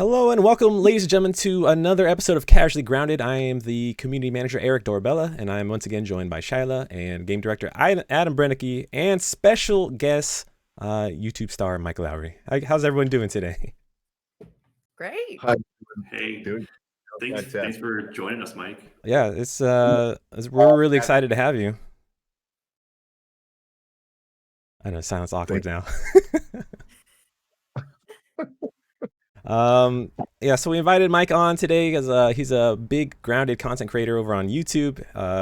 Hello and welcome, ladies and gentlemen, to another episode of Casually Grounded. I am the community manager, Aarik Dorbella, and I am once again joined by Shyla and game director Adam Brennecke and special guest, YouTube star Mike Lowery. How's everyone doing today? Great. Hi. Hey, Dude. thanks for joining us, Mike. Yeah, we're really excited to have you. I know it sounds awkward now. Yeah, so we invited Mike on today because he's a big grounded content creator over on YouTube,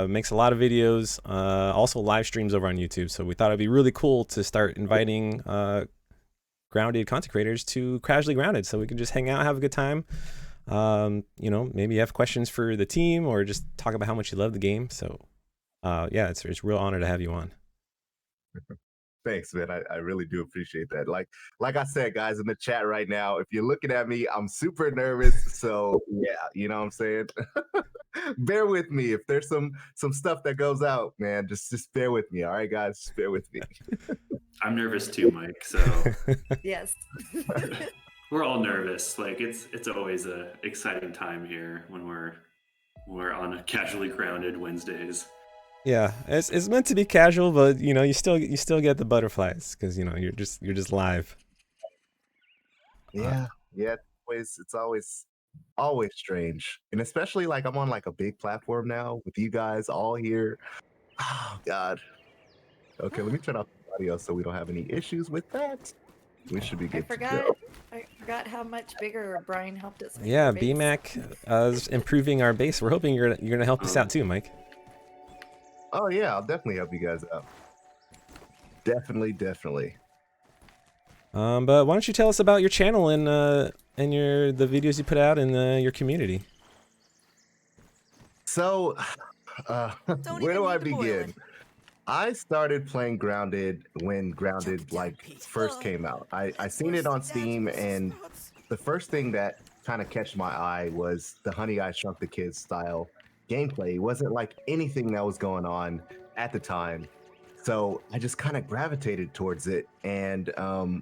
makes a lot of videos, also live streams over on YouTube. So we thought it'd be really cool to start inviting grounded content creators to Casually Grounded so we can just hang out, have a good time. You know, maybe you have questions for the team or just talk about how much you love the game. So yeah, it's a real honor to have you on. Thanks, man. I really do appreciate that. Like I said, guys, in the chat right now, if you're looking at me, I'm super nervous. So yeah, you know what I'm saying? Bear with me. If there's some stuff that goes out, man, just bear with me. All right, guys, just bear with me. I'm nervous too, Mike. So Yes. we're all nervous. Like it's always a exciting time here when we're on a Casually Grounded Wednesdays. Yeah, it's meant to be casual, but you know, you still get the butterflies because you know you're just live. Yeah, it's always strange, and especially like I'm on like a big platform now with you guys all here. Oh God. Okay, let me turn off the audio so we don't have any issues with that. We should be good. I forgot how much bigger Brian helped us. Yeah, BMAC is improving our base. We're hoping you're gonna help us out too, Mike. Oh yeah, I'll definitely help you guys out. Definitely. But why don't you tell us about your channel and the videos you put out in your community? So, where do I begin? I started playing Grounded when Grounded like first came out. I seen it on Steam, and the first thing that kind of catch my eye was the Honey I Shrunk the Kids style gameplay. It wasn't like anything that was going on at the time, so I just kind of gravitated towards it, and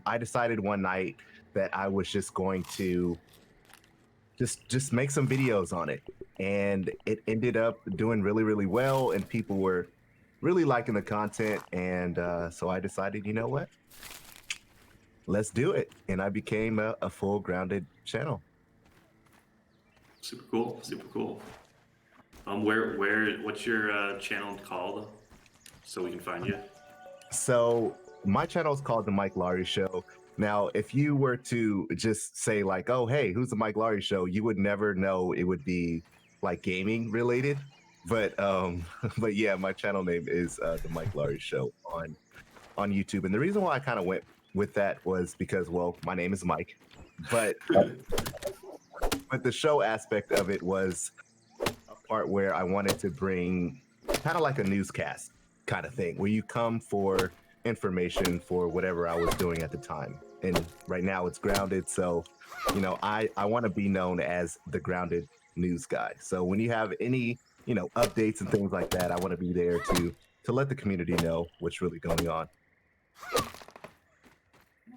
I decided one night that I was just going to just make some videos on it, and it ended up doing really well, and people were really liking the content, and so I decided, you know what, let's do it, and I became a full Grounded channel. Super cool. What's your channel called, so we can find you? So my channel is called The Mike Lowery Show. Now, if you were to just say like, oh, hey, who's The Mike Lowery Show? You would never know it would be like gaming related. But yeah, my channel name is The Mike Lowery Show on YouTube. And the reason why I kind of went with that was because, well, my name is Mike. But the show aspect of it was a part where I wanted to bring kind of like a newscast kind of thing, where you come for information for whatever I was doing at the time. And right now it's Grounded, so you know I want to be known as the Grounded news guy. So when you have any updates and things like that, I want to be there to let the community know what's really going on.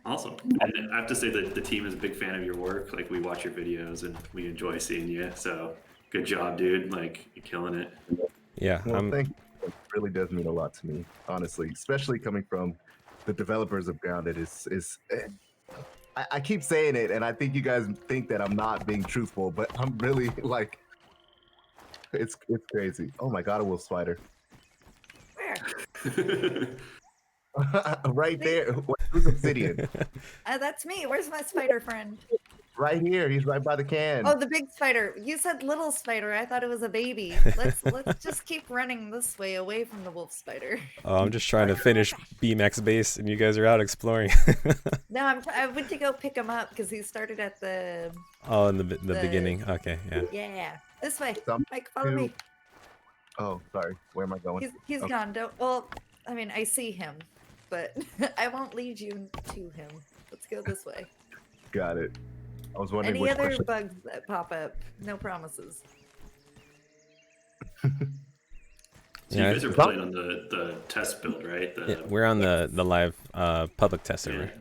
Awesome. And I have to say that the team is a big fan of your work. Like, we watch your videos and we enjoy seeing you. So good job, dude. Like, you're killing it. Yeah. Well, thank you. It really does mean a lot to me, honestly, especially coming from the developers of Grounded. I keep saying it, and I think you guys think that I'm not being truthful, but I'm really like, it's crazy. Oh my God, a wolf spider. Where? Right there. Who's obsidian? That's me. Where's my spider friend? Right here. He's right by the can. Oh, the big spider. You said little spider. I thought it was a baby. Let's just keep running this way, away from the wolf spider. Oh, I'm just trying to finish BMAX base, and you guys are out exploring. No, I went to go pick him up because he started at the. Oh, in the beginning. Okay, yeah. Yeah, this way. Mike, follow to- me. Oh, sorry. Where am I going? He's Okay. gone. Don't. Well, I mean, I see him, but I won't lead you to him. Let's go this way. Got it. I was wondering Any which other question. bugs that pop up, no promises. So Yeah, you guys are playing on the test build, right? we're on the live public test server.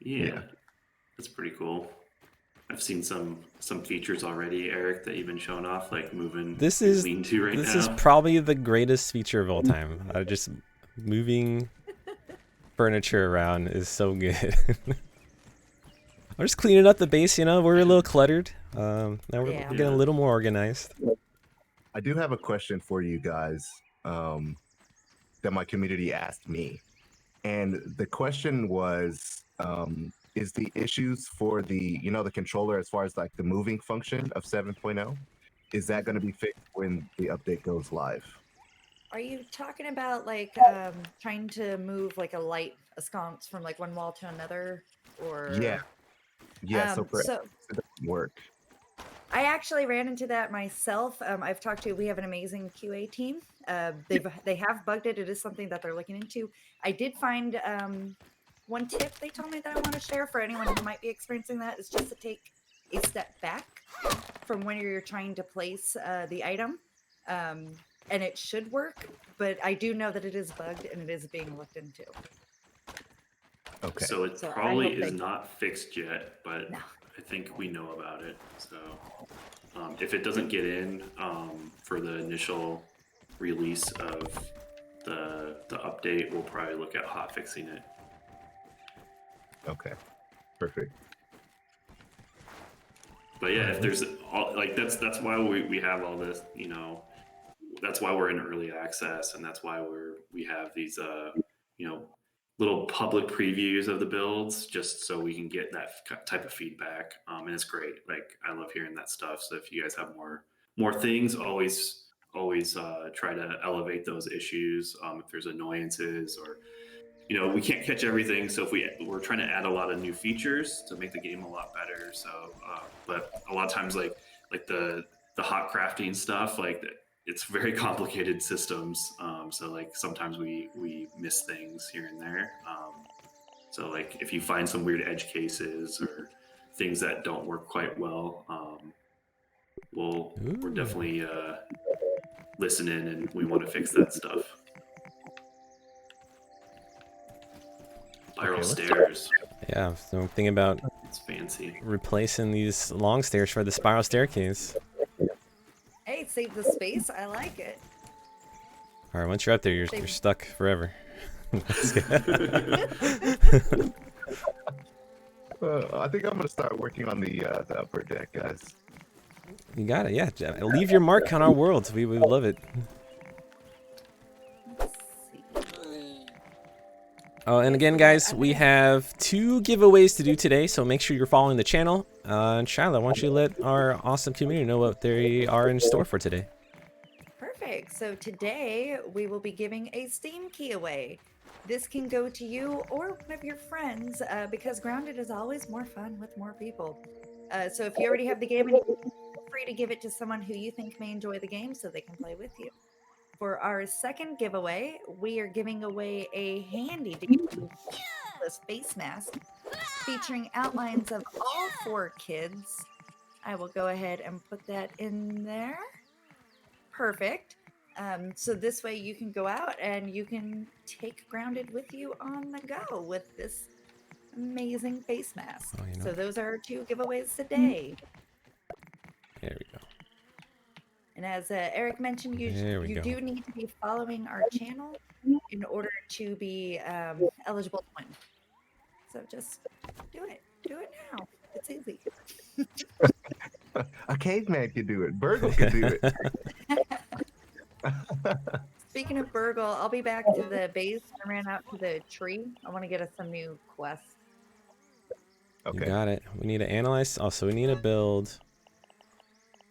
Yeah. That's pretty cool. I've seen some features already, Eric, that you've been showing off, like moving This is lean-to right this now. is probably the greatest feature of all time. Just moving furniture around is so good. I'm just cleaning up the base, you know. We're a little cluttered. Now we're Yeah. getting a little more organized. I do have a question for you guys that my community asked me. And the question was, is the issues for the, the controller as far as like the moving function of 7.0, is that going to be fixed when the update goes live? Are you talking about like trying to move like a sconce from like one wall to another, or? Yeah. Yeah, so so it doesn't work. I actually ran into that myself. We have an amazing QA team. They have bugged it. It is something that they're looking into. I did find one tip they told me that I want to share for anyone who might be experiencing that is just to take a step back from when you're trying to place the item. And it should work, but I do know that it is bugged and it is being looked into. Okay. So it So I probably hope is they- not fixed yet, but No. I think we know about it. So if it doesn't get in for the initial release of the update, we'll probably look at hot fixing it. Okay. Perfect. But yeah, if there's that's why we have all this, you know, that's why we're in early access, and that's why we have these little public previews of the builds, just so we can get that type of feedback. And it's great. Like, I love hearing that stuff. So if you guys have more things, always try to elevate those issues. If there's annoyances, or we can't catch everything. So if we're trying to add a lot of new features to make the game a lot better. So, but a lot of times, like the hot crafting stuff, like it's very complicated systems. So like sometimes we miss things here and there. So like if you find some weird edge cases or things that don't work quite well, we're definitely listening, and we want to fix that stuff. Spiral stairs. Yeah, so I'm thinking about It's fancy. replacing these long stairs for the spiral staircase. Hey, save the space. I like it. All right, once you're up there, you're stuck forever. I think I'm going to start working on the upper deck, guys. You got it, yeah. Leave your mark on our world. We would love it. Let's see. Oh, and again, guys, we have 2 giveaways to do today, so make sure you're following the channel. And Shyla, why don't you let our awesome community know what they are in store for today? Perfect. So today we will be giving a Steam key away. This can go to you or one of your friends because Grounded is always more fun with more people. So if you already have the game, feel free to give it to someone who you think may enjoy the game so they can play with you. For our second giveaway, we are giving away a handy face mask featuring outlines of all 4 kids. I will go ahead and put that in there. Perfect. So this way you can go out and you can take Grounded with you on the go with this amazing face mask. Oh, So those are our 2 giveaways today. There we go. And as Eric mentioned, you do need to be following our channel in order to be eligible to win. So just do it. Do it now. It's easy. A caveman can do it. Burgle can do it. Speaking of Burgle, I'll be back to the base. I ran out to the tree. I want to get us some new quests. Okay. You got it. We need to analyze. Also, we need to build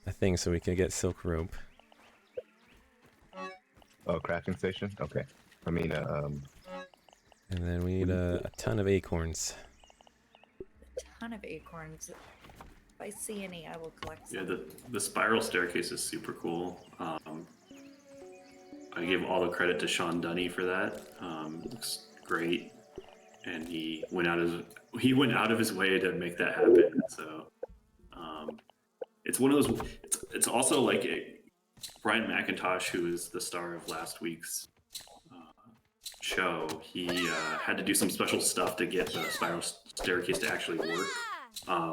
a thing so we can get silk rope. Oh, crafting station? Okay. I mean, And then we need a ton of acorns. A ton of acorns. If I see any, I will collect some. Yeah, the spiral staircase is super cool. I give all the credit to Sean Dunny for that. It looks great, and he went out of his way to make that happen. So it's one of those. It's also like Brian McIntosh, who is the star of last week's show. He had to do some special stuff to get the spiral staircase to actually work.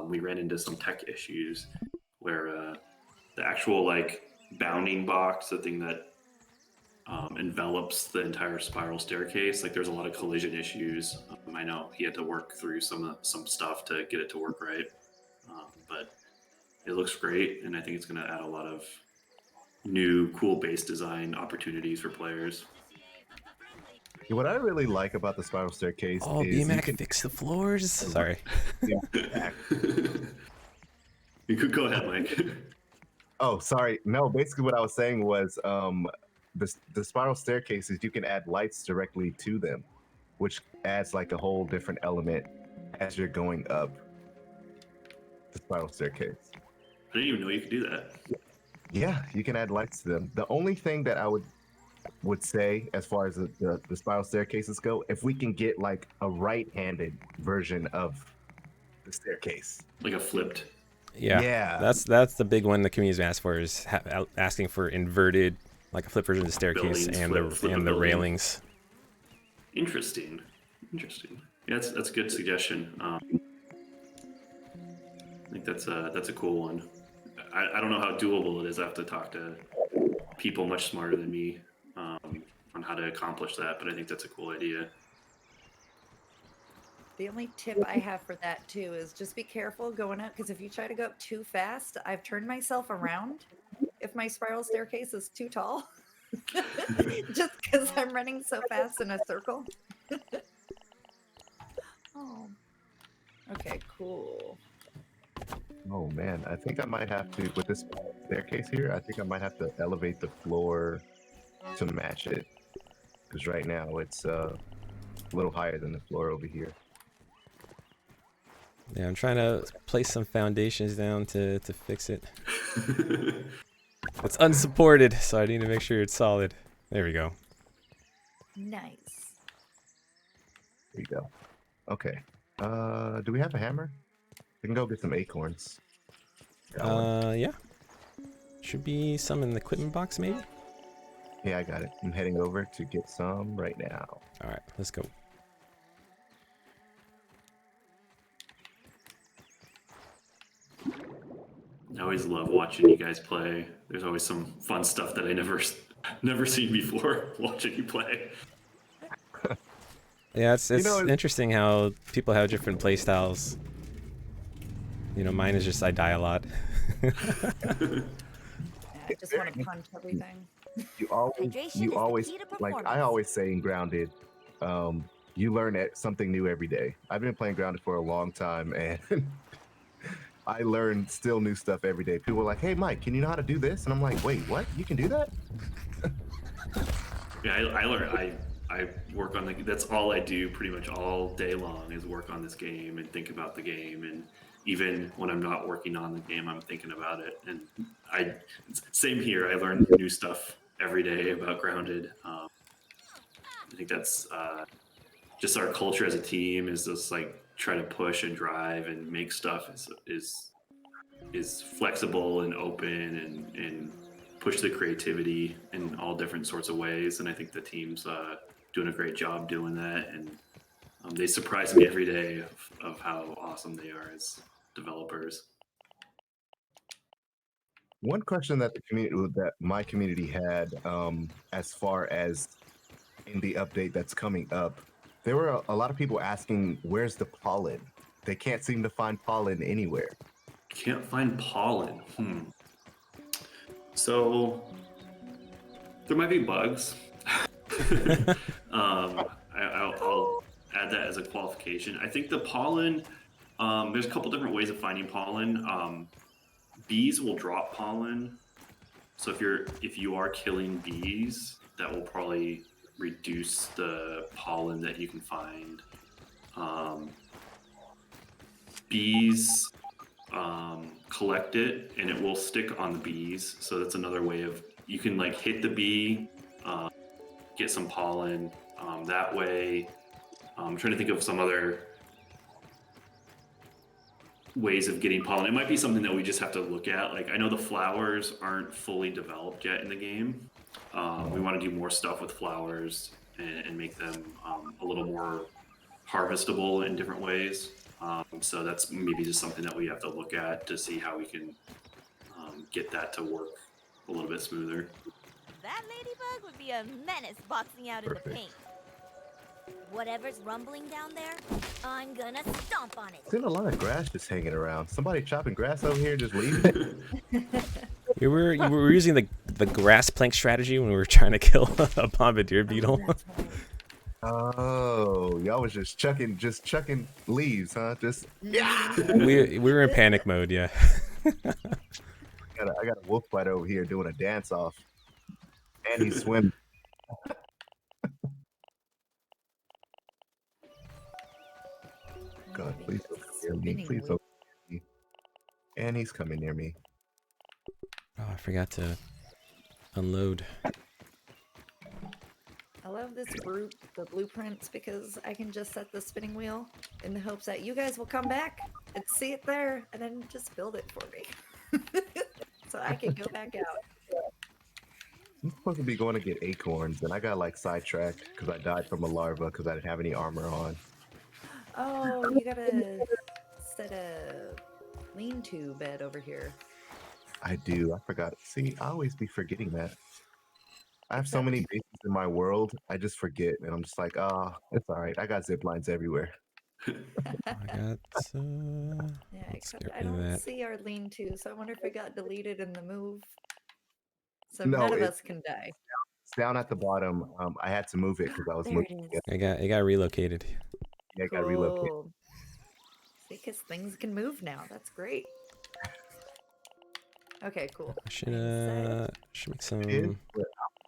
we ran into some tech issues where the actual like bounding box, the thing that envelops the entire spiral staircase, like there's a lot of collision issues. I know he had to work through some stuff to get it to work right, but it looks great, and I think it's going to add a lot of new cool base design opportunities for players. What I really like about the spiral staircase Oh, is BMAC fix the floors. Sorry. Yeah. You could go ahead, Mike. Oh, sorry. No, basically what I was saying was the spiral staircases, you can add lights directly to them, which adds like a whole different element as you're going up the spiral staircase. I didn't even know you could do that. Yeah, you can add lights to them. The only thing that I would say as far as the spiral staircases go, if we can get like a right-handed version of the staircase. Like a flipped. Yeah. That's the big one the community's asked for, is asking for inverted, like a flip version of the staircase Buildings, and the railings. Interesting. Yeah, that's a good suggestion. I think that's a cool one. I don't know how doable it is. I have to talk to people much smarter than me on how to accomplish that, but I think that's a cool idea. The only tip I have for that too is just be careful going up, because if you try to go up too fast, I've turned myself around if my spiral staircase is too tall. Just because I'm running so fast in a circle. Oh. Okay, cool. Oh man, I think I might have to, with this staircase here, I think I might have to elevate the floor to match it. Because right now it's a little higher than the floor over here. Yeah, I'm trying to place some foundations down to fix it. It's unsupported, so I need to make sure it's solid. There we go. Nice. There you go. Okay. Do we have a hammer? We can go get some acorns. Yeah. Should be some in the equipment box, maybe? Yeah, I got it. I'm heading over to get some right now. All right, let's go. I always love watching you guys play. There's always some fun stuff that I never seen before watching you play. Yeah, it's interesting how people have different play styles. You know, mine is just I die a lot. I just want to punch everything. You always like I always say in Grounded, you learn something new every day. I've been playing Grounded for a long time, and I learn still new stuff every day. People are like, "Hey, Mike, can you know how to do this?" And I'm like, "Wait, what? You can do that?" Yeah, I learn. I work on that's all I do pretty much all day long is work on this game and think about the game, and even when I'm not working on the game, I'm thinking about it. And same here. I learn new stuff every day about Grounded. I think that's just our culture as a team is just like try to push and drive and make stuff is flexible and open and push the creativity in all different sorts of ways. And I think the team's doing a great job doing that. And they surprise me every day of how awesome they are as developers. One question that my community had, as far as in the update that's coming up, there were a lot of people asking, "Where's the pollen?" They can't seem to find pollen anywhere. Can't find pollen. So there might be bugs. I'll add that as a qualification. I think the pollen. There's a couple different ways of finding pollen. Bees will drop pollen, so if you are killing bees, that will probably reduce the pollen that you can find. Bees collect it, and it will stick on the bees. So that's another way of you can like hit the bee, get some pollen that way. I'm trying to think of some other ways of getting pollen. It might be something that we just have to look at. Like I know the flowers aren't fully developed yet in the game. We want to do more stuff with flowers and make them a little more harvestable in different ways. So that's maybe just something that we have to look at to see how we can get that to work a little bit smoother. That ladybug would be a menace boxing out in the paint. Whatever's rumbling down there, I'm gonna stomp on it. There's a lot of grass just hanging around. Somebody chopping grass over here, just leaving it. We were using the grass plank strategy when we were trying to kill a bombardier beetle. Oh, y'all was just chucking leaves, huh? Just yeah. we were in panic mode, yeah. I got a wolf spider over here doing a dance off, and he's swimming. God, please don't near me. Please don't near me. And he's coming near me. Oh, I forgot to unload. I love the blueprints because I can just set the spinning wheel in the hopes that you guys will come back and see it there and then just build it for me. So I can go back out. I'm supposed to be going to get acorns, and I got like sidetracked because I died from a larva because I didn't have any armor on. Oh, you gotta set a lean-to bed over here. I do. I forgot. See, I always be forgetting that. I have so many bases in my world, I just forget, and I'm just like, oh, it's all right. I got zip lines everywhere. I got. Yeah, let's except get I rid of don't that. see our lean-to, so I wonder if it got deleted in the move. So No, none of us can die. It's down at the bottom. I had to move it because I was There moving. it is. It got relocated. Yeah, I got relocated. Cool. See, because things can move now. That's great. Okay, cool. I should make some. I'm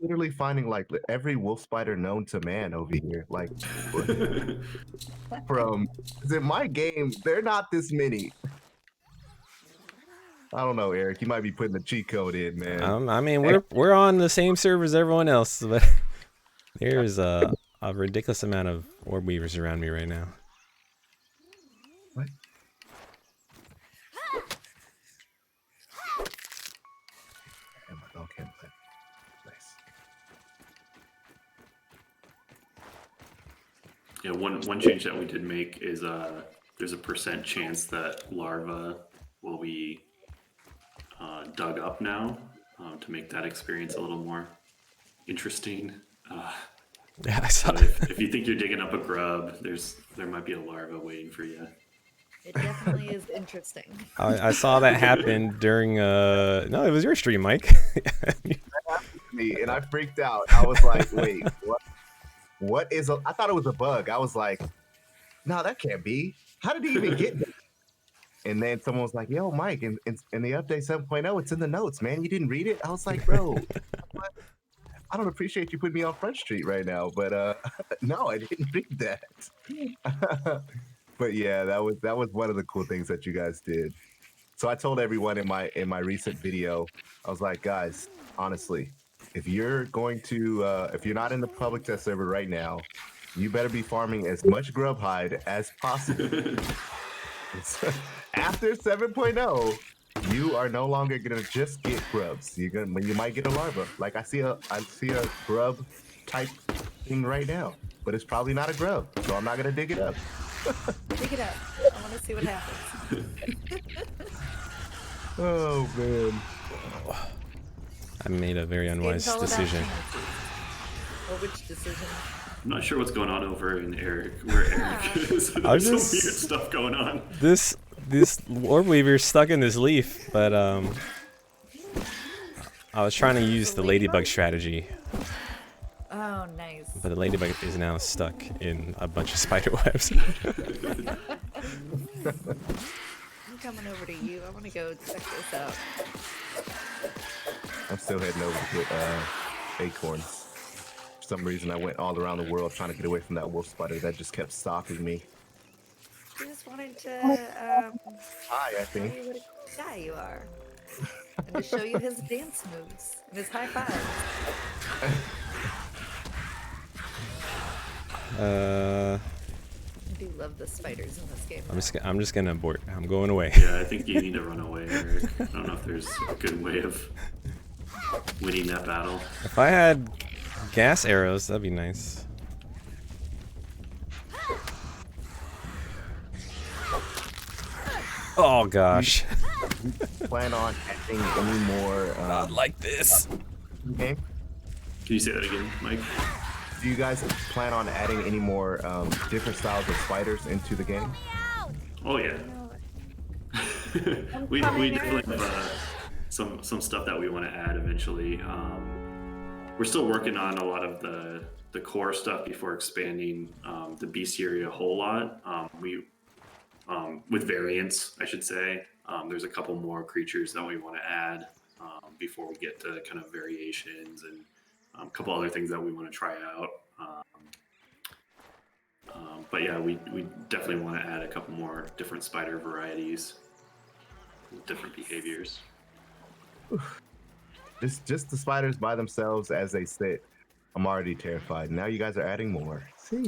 literally finding like every wolf spider known to man over here. Like, from in my game, they're not this many. I don't know, Eric. You might be putting the cheat code in, man. I mean, we're on the same server as everyone else, but there's a ridiculous amount of orb weavers around me right now. What? Okay, nice. Yeah, one change that we did make is there's a % chance that larvae will be dug up now to make that experience a little more interesting. Yeah, I saw So if you think you're digging up a grub, there might be a larva waiting for you. It definitely is interesting. I saw that happen during no, it was your stream, Mike. Me and I freaked out. I was like, wait, what is I thought it was a bug. I was like, no, that can't be. How did he even get that? And then someone was like, yo, Mike, in the update 7.0, it's in the notes, man. You didn't read it? I was like, bro, I don't appreciate you putting me on Front Street right now, but no, I didn't read that. But yeah, that was one of the cool things that you guys did. So I told everyone in my recent video, I was like, guys, honestly, if you're going to if you're not in the public test server right now, you better be farming as much grub hide as possible. After 7.0, you are no longer gonna just get grubs. You might get a larva. Like I see a grub type thing right now, but it's probably not a grub, so I'm not gonna dig it up. Dig it up. I want to see what happens. Oh man. I made a very unwise decision. Well, which decision? I'm not sure what's going on over in where Eric is. There's some weird stuff going on. This orb weaver stuck in this leaf, but I was trying to use the ladybug strategy. Oh, nice. But the ladybug is now stuck in a bunch of spider webs. I'm coming over to you. I want to go check this out. I'm still heading over to get acorns. For some reason, I went all around the world trying to get away from that wolf spider that just kept stalking me. I just wanted to Hi, I show think. you what a guy you are. And to show you his dance moves and his high fives. I do love the spiders in this game. I'm just gonna abort. I'm going away. Yeah, I think you need to run away, Eric. I don't know if there's a good way of winning that battle. If I had gas arrows, that'd be nice. Oh gosh. Plan on adding any more Not like this. game? Can you say that again, Mike? Do you guys plan on adding any more different styles of spiders into the game? Oh yeah. we definitely have some stuff that we want to add eventually. We're still working on a lot of the core stuff before expanding the bestiary a whole lot. With variants, I should say. There's a couple more creatures that we want to add before we get to kind of variations and a couple other things that we want to try out. But yeah, we definitely want to add a couple more different spider varieties, different behaviors. Just the spiders by themselves as they sit. I'm already terrified. Now you guys are adding more. See?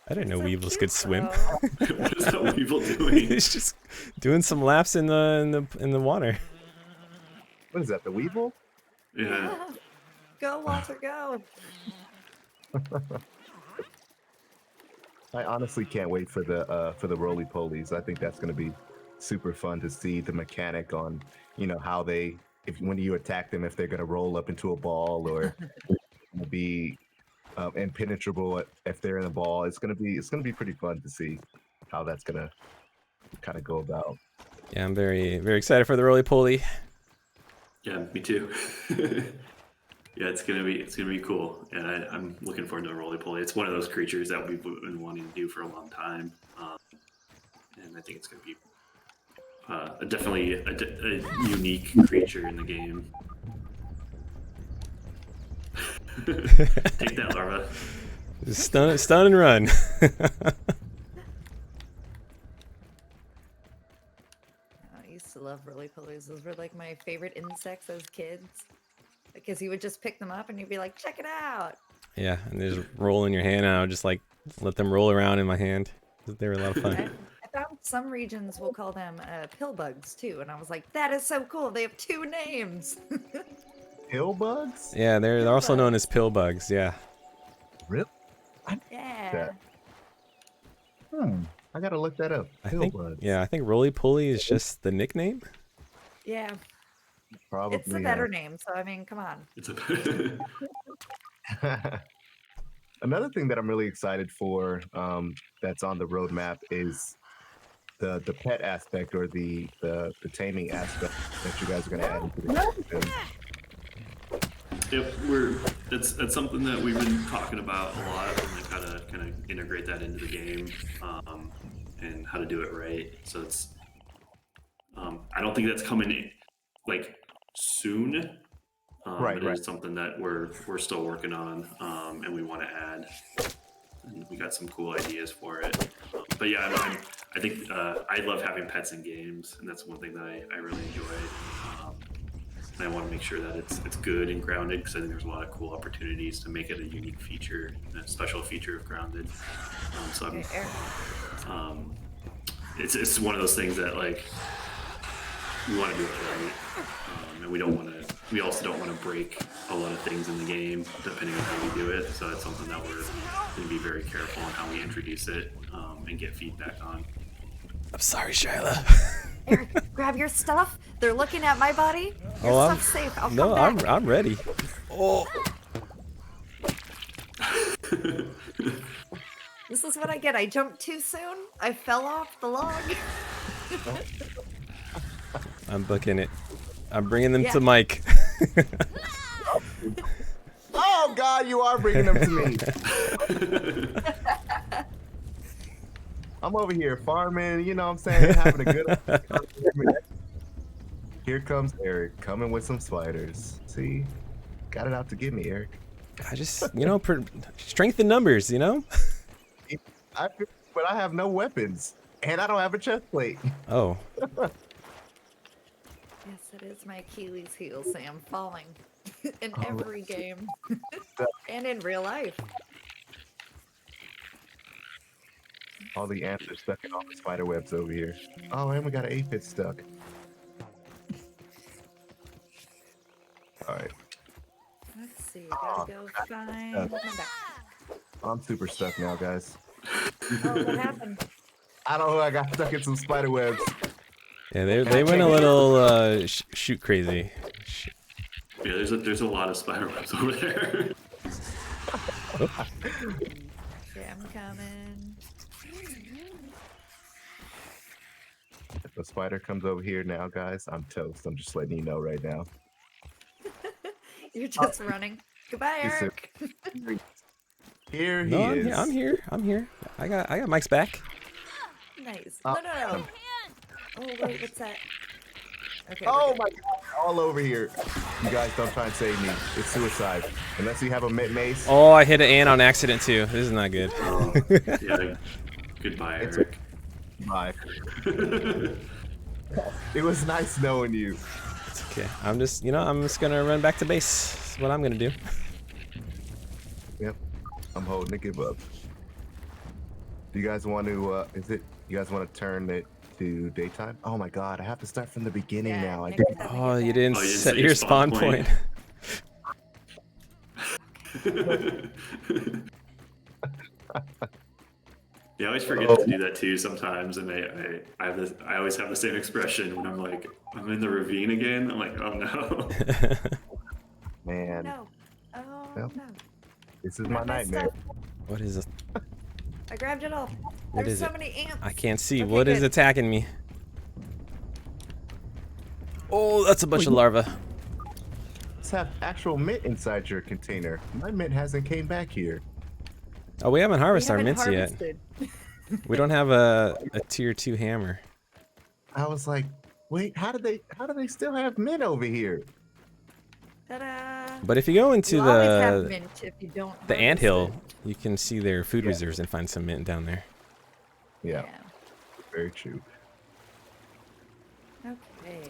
I didn't know weevils could swim. What is that weevil doing? It's just doing some laps in the water. What is that? The weevil? Yeah. Go, Walter, go. I honestly can't wait for the roly polies. I think that's going to be super fun to see the mechanic on, how they, when you attack them, if they're going to roll up into a ball or be impenetrable if they're in a ball. It's gonna be pretty fun to see how that's gonna kind of go about. Yeah, I'm very, very excited for the roly poly. Yeah, me too. Yeah, it's gonna be cool, and I'm looking forward to the roly poly. It's one of those creatures that we've been wanting to do for a long time, and I think it's gonna be definitely a unique creature in the game. Take that, larva. Stun and run. I used to love roly-polies. Those were like my favorite insects as kids. Because you would just pick them up and you'd be like, check it out. Yeah, and they just roll in your hand and I would just like let them roll around in my hand. They were a lot of fun. I found some regions will call them pill bugs too. And I was like, that is so cool. They have 2 names. Pill bugs? Yeah, they're also known as pill bugs. Yeah. Really? Yeah. I gotta look that up. Pill bugs. Yeah, I think roly poly is just the nickname. Yeah. Probably. It's a better name. So, I mean, come on. It's a Another thing that I'm really excited for that's on the roadmap is the pet aspect or the taming aspect that you guys are going to add into the game. Yep, that's something that we've been talking about a lot, and how to kind of integrate that into the game, and how to do it right. So it's I don't think that's coming like soon. Right. It's something that we're still working on, and we want to add. And we got some cool ideas for it. But yeah, I think I love having pets in games, and that's one thing that I really enjoy. And I want to make sure that it's good and grounded, because I think there's a lot of cool opportunities to make it a unique feature, a special feature of grounded. So it's one of those things that like we want to do it right, and we also don't want to break a lot of things in the game depending on how we do it. So it's something that we're going to be very careful on how we introduce it and get feedback on. I'm sorry, Shyla. Aarik, grab your stuff. They're looking at my body. Your I'm stuff's safe. I'll come back. I'm ready. Oh. This is what I get. I jumped too soon. I fell off the log. I'm booking it. I'm bringing them to Mike. Oh God, you are bringing them to me. I'm over here farming, you know what I'm saying, having a good. Here comes Aarik coming with some spiders. See, got it out to get me, Aarik. I just, strength in numbers, But I have no weapons, and I don't have a chest plate. Oh. Yes, it is my Achilles heel, Sam, falling in every game and in real life. All the ants are stuck in all the spider webs over here. Oh, and we got an aphid stuck. All right. Let's see. Gotta go find my back. I'm super stuck now, guys. Oh, what happened? I don't know. I got stuck in some spider webs. Yeah, they went a little shoot crazy. Yeah, there's a lot of spider webs over there. Yeah, I'm coming. If a spider comes over here now, guys, I'm toast. I'm just letting you know right now. You're just running. Goodbye, He said- Aarik. Here No, he is. I'm here. I got Mike's back. Nice. Oh. No. Oh wait, what's that? Okay. Oh we're my god, all over here. You guys don't try and save me. It's suicide. Unless you have a mace. Oh, I hit an ant on accident too. This is not good. Yeah. Goodbye, It's Eric. Bye. It was nice knowing you. It's okay. I'm just gonna run back to base. That's what I'm gonna do. Yep. I'm holding to give up. Do you guys want to, you guys want to turn it to daytime? Oh my god, I have to start from the beginning Yeah, now. I next didn't. time we Oh, get you back. didn't Oh, you didn't set set your your spawn spawn point. Yeah, I always forget to do that too sometimes, and I always have the same expression when I'm like, I'm in the ravine again. I'm like, oh no. Man, No. Oh Well, no. this is Grab my my nightmare. stuff. What is this? I grabbed it all. What There's is so it? many ants. I can't see. Okay, What is good. attacking me? Oh, that's a bunch of larvae. Let's have actual mint inside your container. My mint hasn't came back here. Oh, we haven't We harvested our haven't mints yet. harvested. We don't have a tier 2 hammer. I was like, wait, how do they still have mint over here? Ta-da! But if you go into You always have the mint if you don't the harvest anthill, it. you can see their food Yeah. reserves and find some mint down there. Yeah, very true. Okay.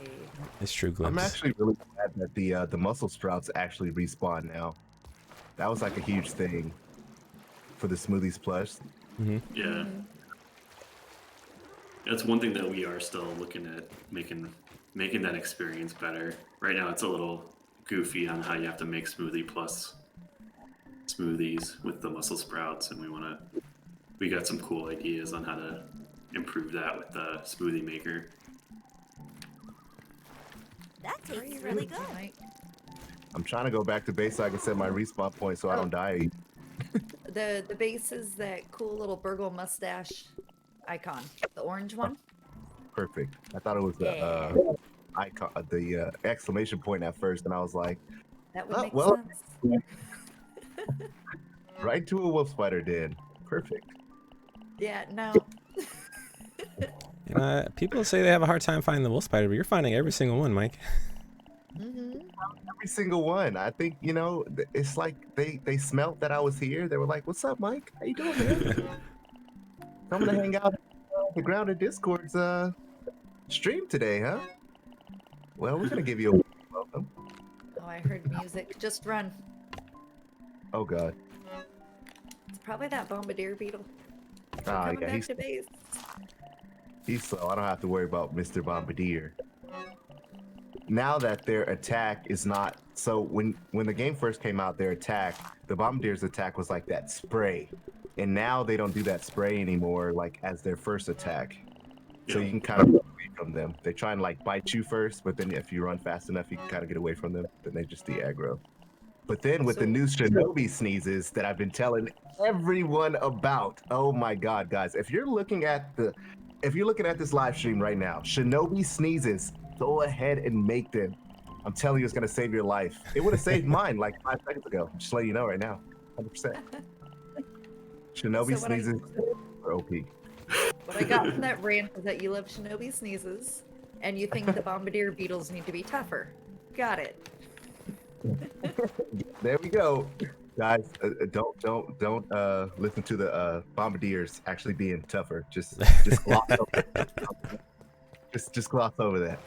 It's true I'm glimpse. actually really glad that the mussel sprouts actually respawn now. That was like a huge thing for the Smoothies Plus. Yeah. That's one thing that we are still looking at making that experience better. Right now, it's a little goofy on how you have to make smoothie plus smoothies with the mussel sprouts, and we got some cool ideas on how to improve that with the smoothie maker. That Where are you tastes really running to, good. Mike? I'm trying to go back to base so I can set my respawn point so I don't die. The base is that cool little Burgle mustache icon, the orange one. Perfect. I thought it was the Yeah. icon, the exclamation point at first, and I was like, That would Oh, make well. sense. right to a wolf spider den. Perfect. Yeah, no. People say they have a hard time finding the wolf spider, but you're finding every single one, Mike. Mm-hmm. Every single one. I think, it's like they smelt that I was here. They were like, "What's up, Mike? How you doing, man? Coming to hang out at the Grounded Discord's stream today, huh? Well, we're gonna give you a welcome." Oh, I heard music. Just run. Oh god. It's probably that bombardier beetle. We're Ah, coming yeah, back to base. he's slow. I don't have to worry about Mr. Bombardier. Now that their attack is not so when the game first came out, the Bombardier's attack was like that spray. And now they don't do that spray anymore like as their first attack. So Yeah. you can kind of get away from them. They try and like bite you first, but then if you run fast enough, you can kind of get away from them. Then they just de-aggro. But then with the So- new Shinobi sneezes that I've been telling everyone about, oh my god, guys! If you're looking at this live stream right now, Shinobi sneezes, go ahead and make them. I'm telling you, it's gonna save your life. It would have saved mine like 5 seconds ago. Just letting you know right now, 100%. Shinobi So what I- sneezes are OP. What I got from that rant is that you love Shinobi sneezes, and you think the bombardier beetles need to be tougher. Got it. There we go, guys. Don't listen to the bombardiers actually being tougher. Just gloss over that. Just gloss over that.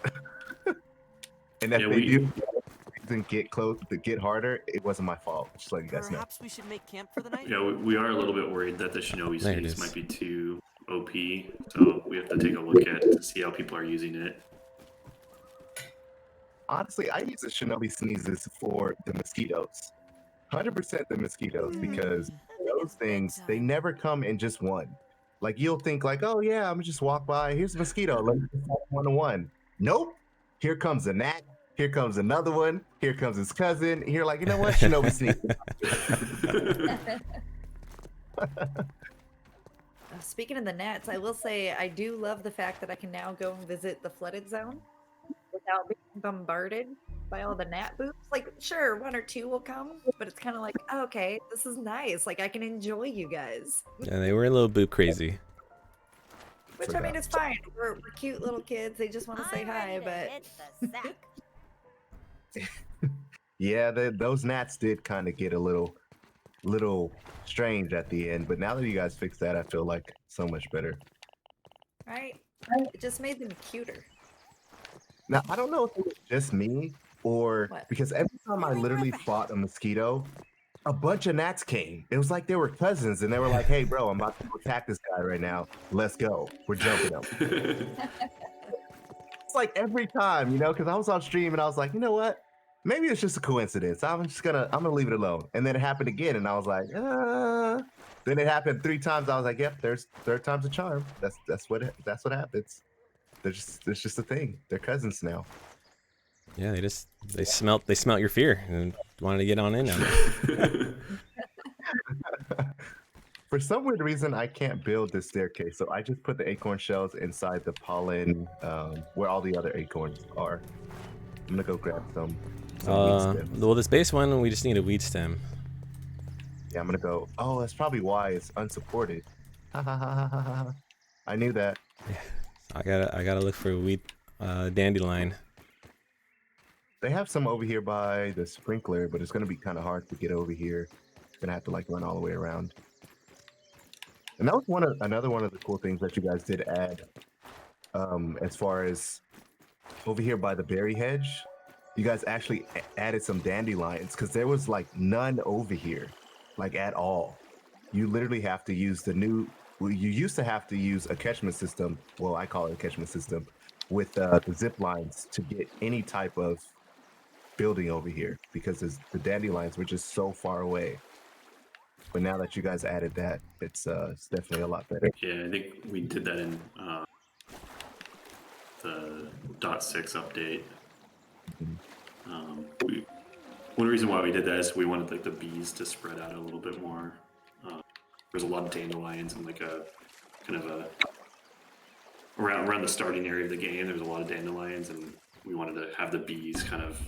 And if Yeah, they do get close, to get harder, it wasn't my fault. Just letting you guys know. Perhaps we should make camp for the night? Yeah, we are a little bit worried that the Shinobi There it sneeze is. might be too OP, so we have to take a look at it to see how people are using it. Honestly, I use the Shinobi sneezes for the mosquitoes. 100% the mosquitoes, because those things, they never come in just one. Like you'll think like, oh yeah, I'm gonna just walk by. Here's a mosquito. Let me just walk 1-on-1. Nope. Here comes a gnat. Here comes another one. Here comes his cousin. And you're like, you know what? Shinobi sneak. Speaking of the gnats, I will say I do love the fact that I can now go and visit the flooded zone without being bombarded by all the gnat boots. Like, sure, one or two will come, but it's kind of like, oh, okay, this is nice. Like, I can enjoy you guys. Yeah, they were a little boot crazy. Which, I mean, it's fine. We're cute little kids. They just want to say I'm hi, ready to but hit the sack. Yeah, those gnats did kind of get a little strange at the end, but now that you guys fixed that, I feel like so much better. right? It just made them cuter. Now, I don't know if it was just me or What? because every time I literally fought a mosquito, a bunch of gnats came. It was like they were cousins, and they were like, "Hey, bro, I'm about to attack this guy right now. Let's go. We're jumping him." It's like every time, because I was on stream and I was like, you know what? Maybe it's just a coincidence. I'm gonna leave it alone. And then it happened again, and I was like, Then it happened 3 times. I was like, yep, there's third time's a charm. That's what happens. It's just a thing. They're cousins now. Yeah, they smelt your fear and wanted to get on in now. For some weird reason, I can't build this staircase, so I just put the acorn shells inside the pollen, where all the other acorns are. I'm gonna go grab some weed stems. Well, this base one, we just need a weed stem. Yeah, I'm gonna go. Oh, that's probably why it's unsupported. I knew that. I gotta look for a weed dandelion. They have some over here by the sprinkler, but it's gonna be kind of hard to get over here. Gonna have to like run all the way around. And that was another one of the cool things that you guys did add, as far as over here by the berry hedge. You guys actually added some dandelions because there was like none over here, like at all. You literally have to use you used to have to use a catchment system. Well, I call it a catchment system with the zip lines to get any type of building over here because the dandelions were just so far away. But now that you guys added that, it's definitely a lot better. Yeah, I think we did that in the .6 update. One reason why we did that is we wanted like the bees to spread out a little bit more. There's a lot of dandelions and like a kind of a around the starting area of the game. There's a lot of dandelions, and we wanted to have the bees kind of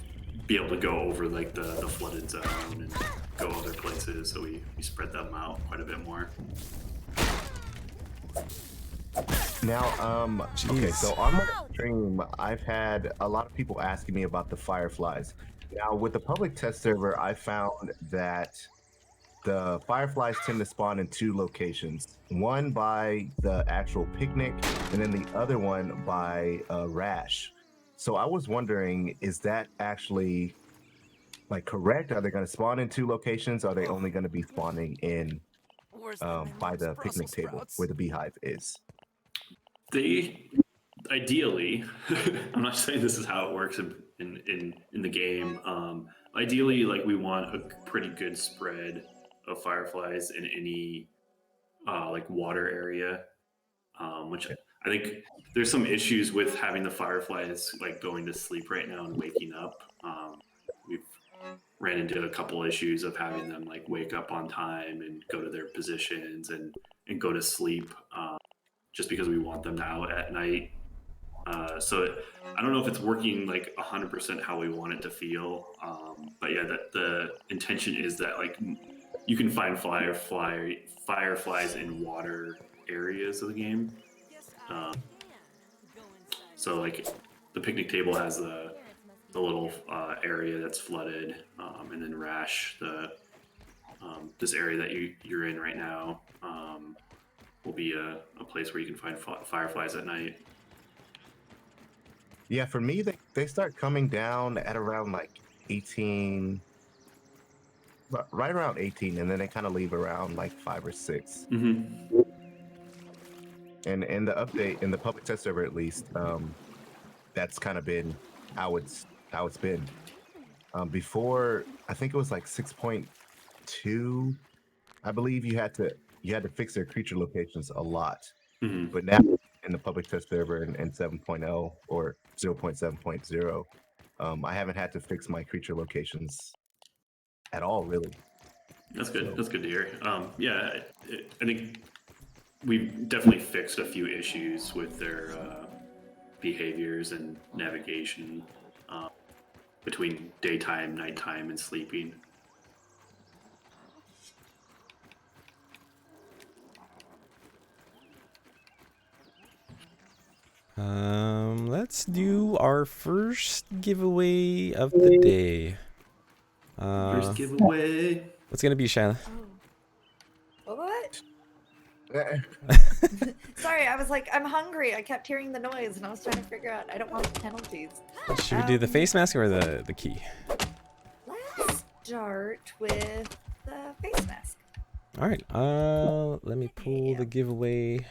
be able to go over like the flooded zone and go other places, so we spread them out quite a bit more. Now, okay, so on my stream, I've had a lot of people asking me about the Fireflies. Now, with the public test server, I found that the Fireflies tend to spawn in 2 locations. One by the actual picnic, and then the other one by Rash. So I was wondering, is that actually like correct? Are they going to spawn in 2 locations? Or are they only going to be spawning in by the picnic table where the beehive is? They ideally, I'm not saying this is how it works in the game. Ideally, like we want a pretty good spread of fireflies in any like water area, which I think there's some issues with having the fireflies like going to sleep right now and waking up. We've ran into a couple issues of having them like wake up on time and go to their positions and go to sleep, just because we want them out at night. So I don't know if it's working like 100% how we want it to feel, but yeah, the intention is that like you can find fireflies in water areas of the game. So like the picnic table has the little area that's flooded, and then Rash, this area that you're in right now, will be a place where you can find fireflies at night. Yeah, for me, they start coming down at around like 18, right around 18, and then they kind of leave around like 5 or 6. Mm-hmm. And in the update, in the public test server at least, that's kind of been how it's been. Before, I think it was like 6.2, I believe you had to fix their creature locations a lot. Mm-hmm. But now in the public test server in 7.0 or 0.7.0, I haven't had to fix my creature locations at all, really. That's good. So- That's good to hear. Yeah, I think we've definitely fixed a few issues with their behaviors and navigation between daytime, nighttime, and sleeping. Let's do our first giveaway of the day. First giveaway. What's gonna be, Shyla? Oh. What? Sorry, I was like, I'm hungry. I kept hearing the noise and I was trying to figure out. I don't want penalties. Should we do the face mask or the key? Let's start with the face mask. All right. Let me pull the giveaway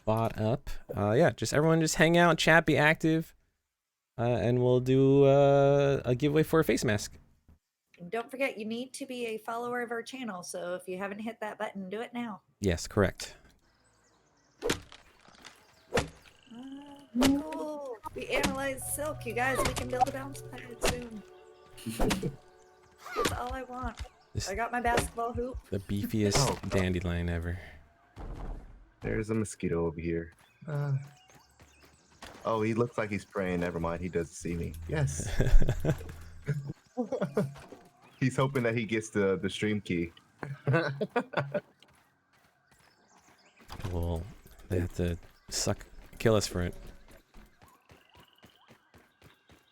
bot up. Yeah, just everyone just hang out, chat, be active, and we'll do a giveaway for a face mask. And don't forget, you need to be a follower of our channel. So if you haven't hit that button, do it now. Yes, correct. Cool. We analyzed silk, you guys. We can build a bounce pad soon. That's all I want. This- I got my basketball hoop. The beefiest dandelion ever. There's a mosquito over here. Oh, he looks like he's praying. Never mind, he doesn't see me. Yes. He's hoping that he gets the stream key. Well, they have to kill us for it.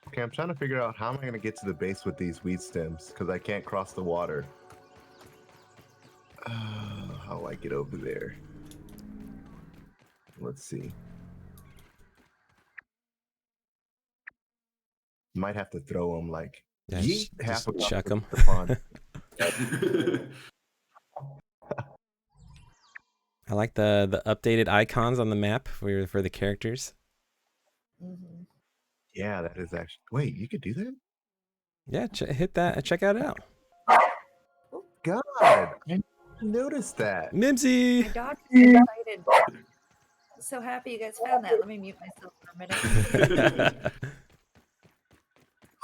Okay, I'm trying to figure out how am I going to get to the base with these weed stems because I can't cross the water. How do I get over there? Let's see. Might have to throw them like Yeah, yeet, just half a chuck cup 'em. of the pond. I like the updated icons on the map for the characters. Mm-hmm. Yeah, that is actually. Wait, you could do that? Yeah, hit that. Check it out. Oh God, I didn't notice that. Mimsy. My dog is excited. I'm so happy you guys found that. Let me mute myself for a minute.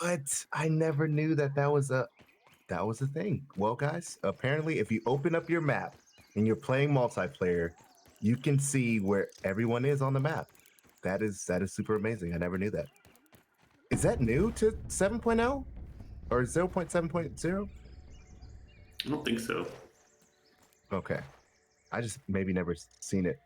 But I never knew that was a thing. Well, guys, apparently, if you open up your map and you're playing multiplayer, you can see where everyone is on the map. That is super amazing. I never knew that. Is that new to 7.0 or 0.7.0? I don't think so. Okay, I just maybe never seen it.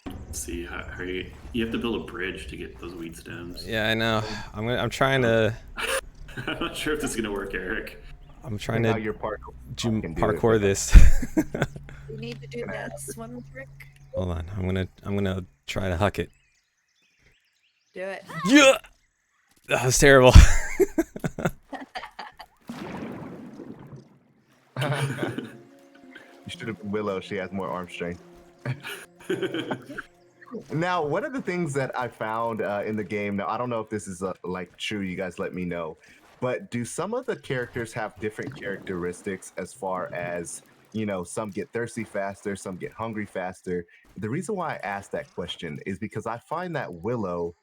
Let's see, how you have to build a bridge to get those weed stems. Yeah, I know. I'm trying to. I'm not sure if this is gonna work, Eric. I'm trying Now to your parkour this. You need to do that swim trick. Hold on. I'm gonna try to huck it. Do it. Yeah. That was terrible. You should have been Willow. She has more arm strength. Now, one of the things that I found in the game, now I don't know if this is like true, you guys let me know, but do some of the characters have different characteristics as far as, you know, some get thirsty faster, some get hungry faster? The reason why I asked that question is because I find that Willow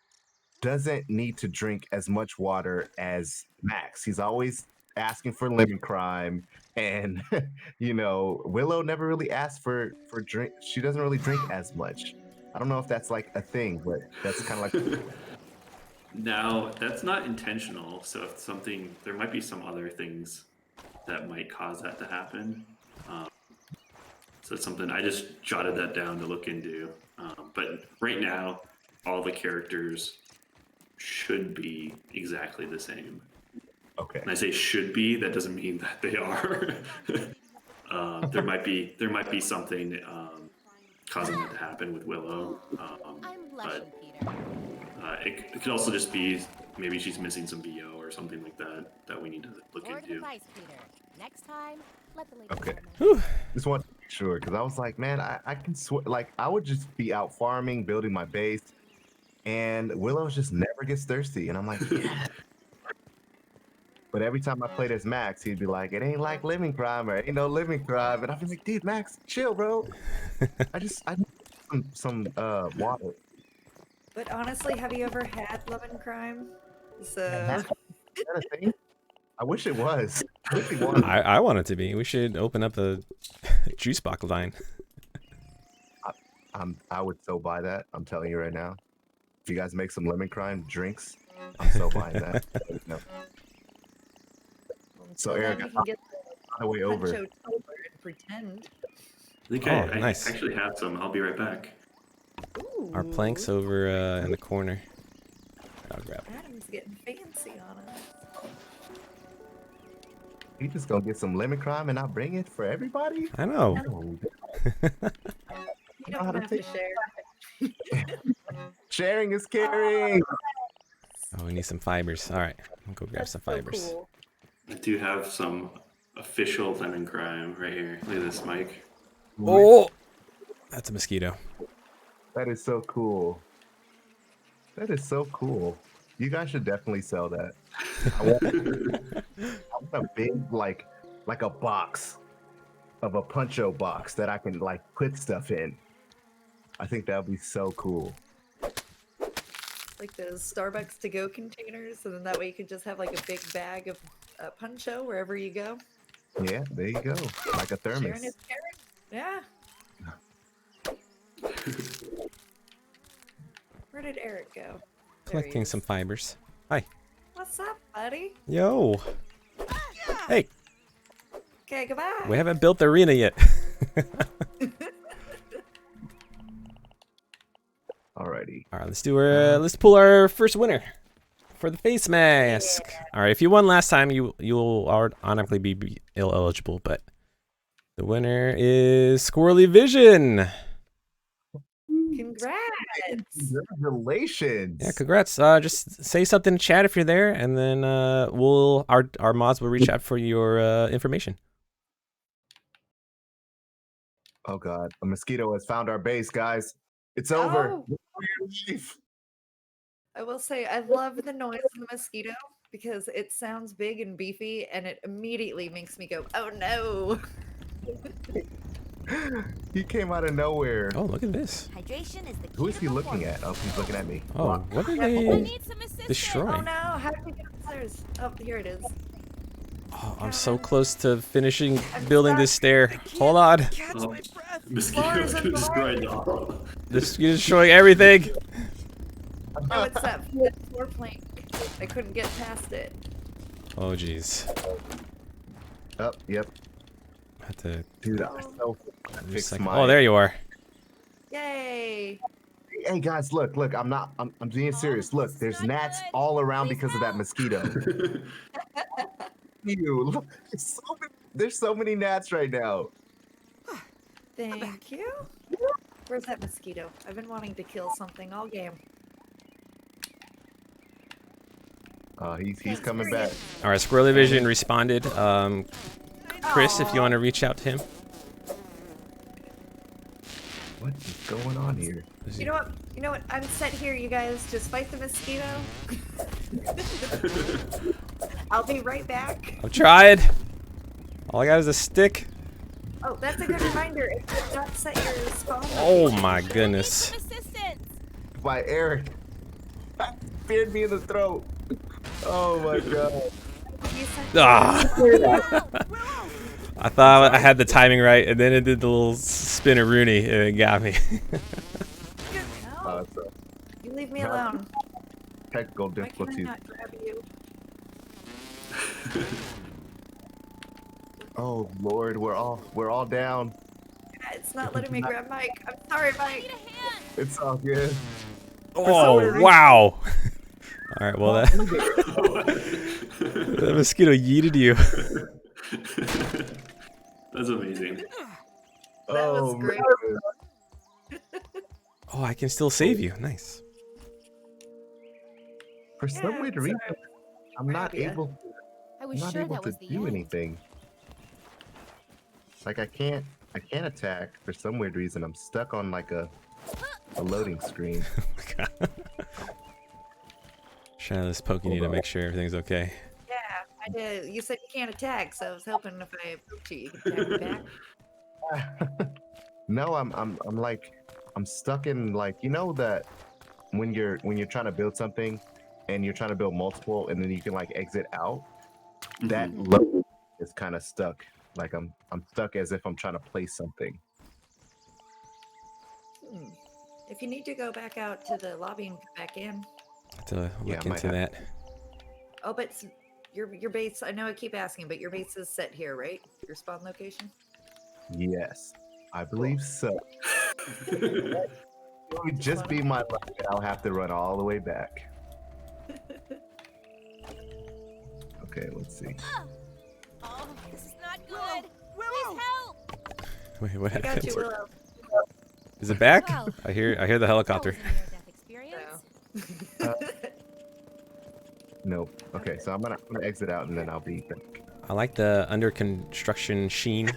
doesn't need to drink as much water as Max. He's always asking for lemon crime, and you know, Willow never really asks for drink. She doesn't really drink as much. I don't know if that's like a thing, but that's kind of like. Now, that's not intentional. So if something, there might be some other things that might cause that to happen. So it's something I just jotted that down to look into. But right now, all the characters should be exactly the same. Okay. And I say should be, that doesn't mean that they are. There might be something causing that to happen with Willow. I'm blushing, But Peter. it could also just be maybe she's missing some BO or something like that we need to look Word of into. advice, Peter. Next time, let the ladies Okay. know. Just want to make sure, because I was like, man, I can like I would just be out farming, building my base, and Willow just never gets thirsty, and I'm like, yeah. But every time I played as Max, he'd be like, "It ain't like living crime, or ain't no living crime," and I'd be like, "Dude, Max, chill, bro. I need some water." But honestly, have you ever had lemon crime? So Is that a thing? I wish it was. I wish it was. I want it to be. We should open up a juice box line. I would so buy that. I'm telling you right now. If you guys make some lemon crime drinks, I'm so buying that. No. So then Aarik, we on can get the way over. Puncho Tober and pretend. I think Oh, I nice. actually have some. I'll be right back. Our plank's Ooh, over in the corner. I'll grab it. Adam's getting fancy on us. You just gonna get some lemon crime and not bring it for everybody? I know. No. You don't have to share. Sharing is caring. Oh, we need some fibers. All right, I'll go grab That's some so fibers. cool. I do have some official lemon crime right here. Look at this, Mike. Oh, that's a mosquito. That is so cool. That is so cool. You guys should definitely sell that. I want a big like a box of a Puncho box that I can like put stuff in. I think that would be so cool. Like those Starbucks to go containers, and then that way you could just have like a big bag of Puncho wherever you go. Yeah, there you go. Like a Sharing thermos. is caring. Yeah. Where did Aarik go? There he Collecting is. some fibers. Hi. What's up, buddy? Yo. Hey, Okay, goodbye. we haven't built the arena yet. Alrighty. All right, let's pull our first winner for the face mask. All right, if you won last time, you'll automatically be eligible, but the winner is Squirrely Vision. Congrats. Congratulations. Yeah, congrats. Just say something in chat if you're there, and then our mods will reach out for your information. Oh god, a mosquito has found our base, guys. It's over. Oh. I will say I love the noise of the mosquito because it sounds big and beefy, and it immediately makes me go, "Oh no!" He came out of nowhere. Oh, look at this. Hydration is the key Who is to he looking at? performance. Oh, he's looking at me. Oh, what are I they need some assistance. destroying? Oh no! How did we get upstairs? Oh, here it is. Oh, I'm so close to finishing building this stair. Hold on. Oh, mosquitoes Floors and destroyed all. You're destroying everything. No, it's that floor plank. I couldn't get past it. Oh, jeez. Oh, yep. I have to Dude, I so just a fixed second. my. Oh, there you are. Yay! Hey guys, look. I'm being serious. Look, there's gnats all around because of that mosquito. You look, there's so many gnats right now. Thank you. Where's that mosquito? I've been wanting to kill something all game. He's coming back. All right, Squirrely Vision responded. Chris, if you want to reach out to him. What is going on here? You know what? You know what? I'm set here, you guys. Just fight the mosquito. I'll be right back. I've tried. All I got is a stick. Oh, that's a good reminder. If you don't set your spawn. Oh my I need goodness. some assistance. By Aarik. Speared me in the throat. Oh my god. You set Ah. Willow, I thought I had the timing right, and then it did the little spin-a-rooney, and it got me. No, So you leave me alone. technical Why can I difficulties. not grab you? Oh Lord, we're all down. It's not letting me grab Mike. I'm sorry, I need Mike. a hand. It's all good. Oh, wow. All right, well, that the mosquito yeeted you. That's amazing. That Oh was great. man. Oh, I can still save you. Nice. For some Yeah, weird I'm reason, sorry. I'm not Grab ya. able. I I'm was not sure able that to was the do end. anything. Like I can't attack for some weird reason. I'm stuck on like a loading screen. Shyla's poking you to make sure everything's okay. Yeah, I You said you can't attack, so I was hoping if I approach you, you could attack me back. No, I'm like I'm stuck in like that when you're trying to build something and you're trying to build multiple and then you can like exit out. That Mhm. level is kind of stuck. Like I'm stuck as if I'm trying to place something. Hmm. If you need to go back out to the lobby and come back in. Have to Yeah, look I might into have- that. Oh, but your base. I know I keep asking, but your base is set here, right? Your spawn location. Yes, I believe so. It would just be my luck that I'll have to run all the way back. Okay, let's see. Oh, this is not good. Please help. Wait, what I got happened? you, Willow. Is it back? Well, I hear the That helicopter. was a near-death experience. Nope. Okay, so I'm gonna exit out and then I'll be back. I like the under construction sheen.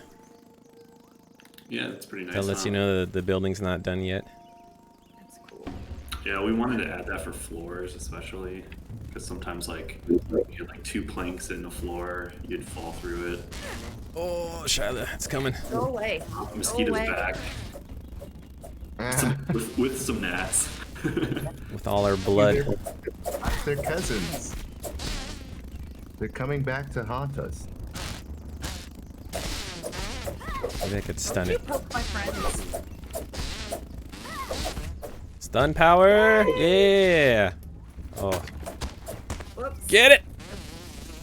Yeah, it's pretty nice. That lets you huh? know the building's not done yet. That's cool. Yeah, we wanted to add that for floors, especially because sometimes like you had like 2 planks in the floor, you'd fall through it. Oh, Shyla, it's coming. Go away. Mosquitoes away. back with some gnats. With all our blood. They're cousins. They're coming back to haunt us. Maybe I could stun You it. poke my friends. Stun power! Yeah! Oh, Whoops. get it!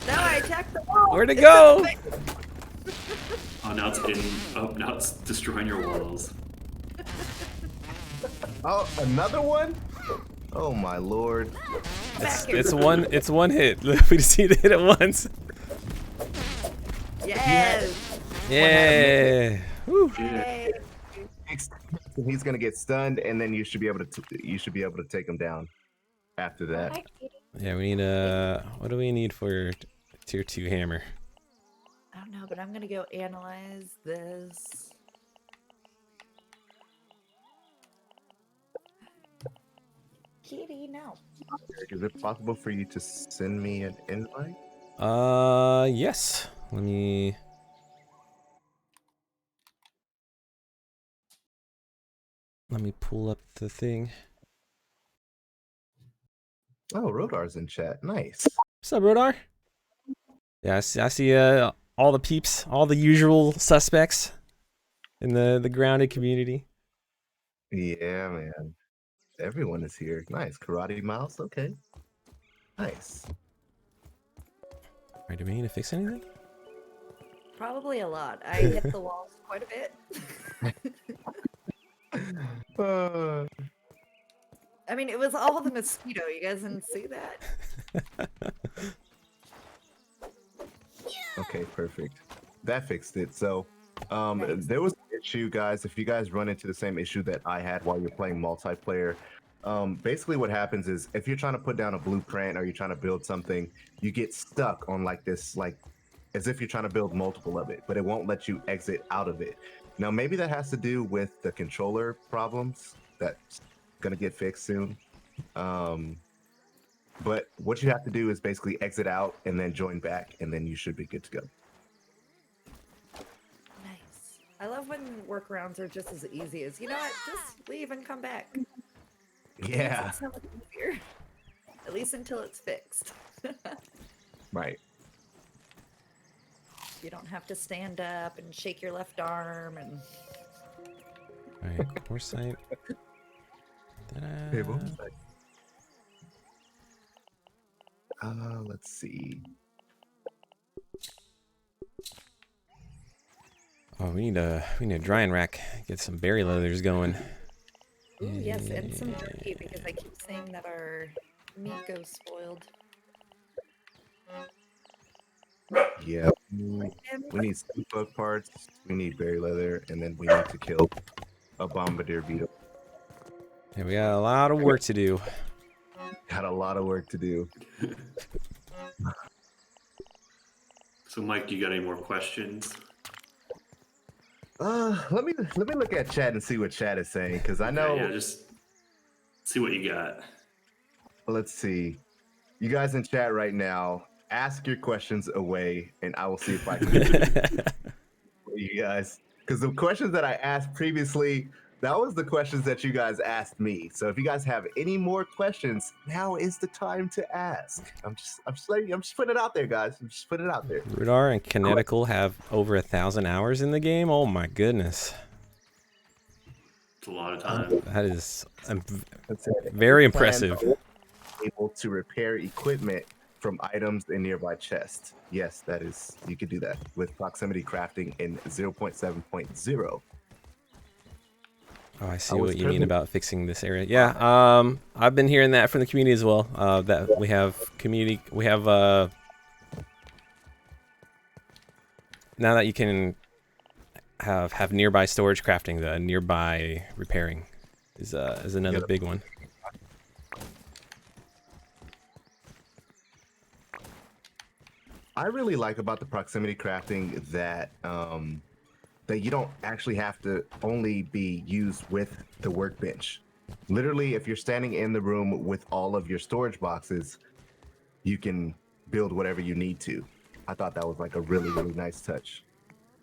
No, I attacked the wall. Where'd it go? Oh, now it's in. Oh, now it's destroying your walls. Oh, another one? Oh my lord. It's, Back here. it's one hit. We just need to hit it once. Yes. Yeah! Woo. Yeah. Yay. He's gonna get stunned, and then you should be able to take him down after that. Hi, Katie. Yeah, we need what do we need for tier 2 hammer? I don't know, but I'm gonna go analyze this. Kitty, no. Is it possible for you to send me an invite? Yes. Let me pull up the thing. Oh, Rodar's in chat. Nice. What's up, Rodar? Yeah, I see all the peeps, all the usual suspects in the grounded community. Yeah, man. Everyone is here. Nice. Karate Mouse. Okay. Nice. Alright, do we need to fix anything? Probably a lot. I hit the walls quite a bit. I mean, it was all the mosquito. You guys didn't see that? Okay, perfect. That fixed it. So, Nice. there was an issue, guys. If you guys run into the same issue that I had while you're playing multiplayer, basically what happens is if you're trying to put down a blueprint or you're trying to build something, you get stuck on like this, like as if you're trying to build multiple of it, but it won't let you exit out of it. Now, maybe that has to do with the controller problems that's gonna get fixed soon. But what you have to do is basically exit out and then join back, and then you should be good to go. Nice. I love when workarounds are just as easy as, you know what, just leave and come back. Yeah, It's so much easier. At least until it's fixed. right. You don't have to stand up and shake your left arm and Alright, core site. Hey, what was that? Let's see. Oh, we need a drying rack. Get some berry leathers going. ooh, yes, and some turkey because I keep saying that our meat goes spoiled. Yeah, we need some bug parts. We need berry leather, and then we need to kill a bombardier beetle. Yeah, we got a lot of work to do. Got a lot of work to do. So, Mike, you got any more questions? Let me look at chat and see what chat is saying, because I know. Yeah, just see what you got. Let's see. You guys in chat right now ask your questions away, and I will see if I can get for you guys. Because the questions that I asked previously, that was the questions that you guys asked me. So if you guys have any more questions, now is the time to ask. I'm just putting it out there, guys. I'm just putting it out there. Rudar and Kinetical have over 1,000 hours in the game. Oh my goodness, It's a lot of time. that is That's it. very Your plans impressive. are able to repair equipment from items in nearby chests. Yes, that is, you could do that with proximity crafting in 0.7.0. Oh, I see I was what you mean privileged. about fixing this area. Yeah, I've been hearing that from the community as well. That we have community, we have now that you can have nearby storage crafting, the nearby repairing is another Yeah. big one. I really like about the proximity crafting that that you don't actually have to only be used with the workbench. Literally, if you're standing in the room with all of your storage boxes, you can build whatever you need to. I thought that was like a really, really nice touch.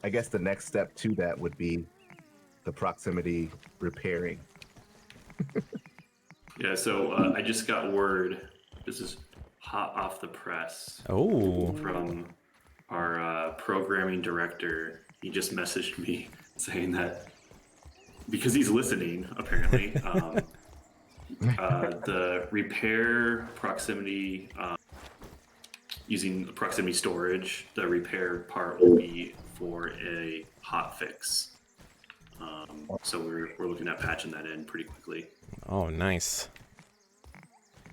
I guess the next step to that would be the proximity repairing. Yeah, so I just got word. This is hot off the press Oh, from our programming director. He just messaged me saying that because he's listening, apparently, the repair proximity using the proximity storage, the repair part will be for a hot fix. So we're looking at patching that in pretty quickly. oh, nice.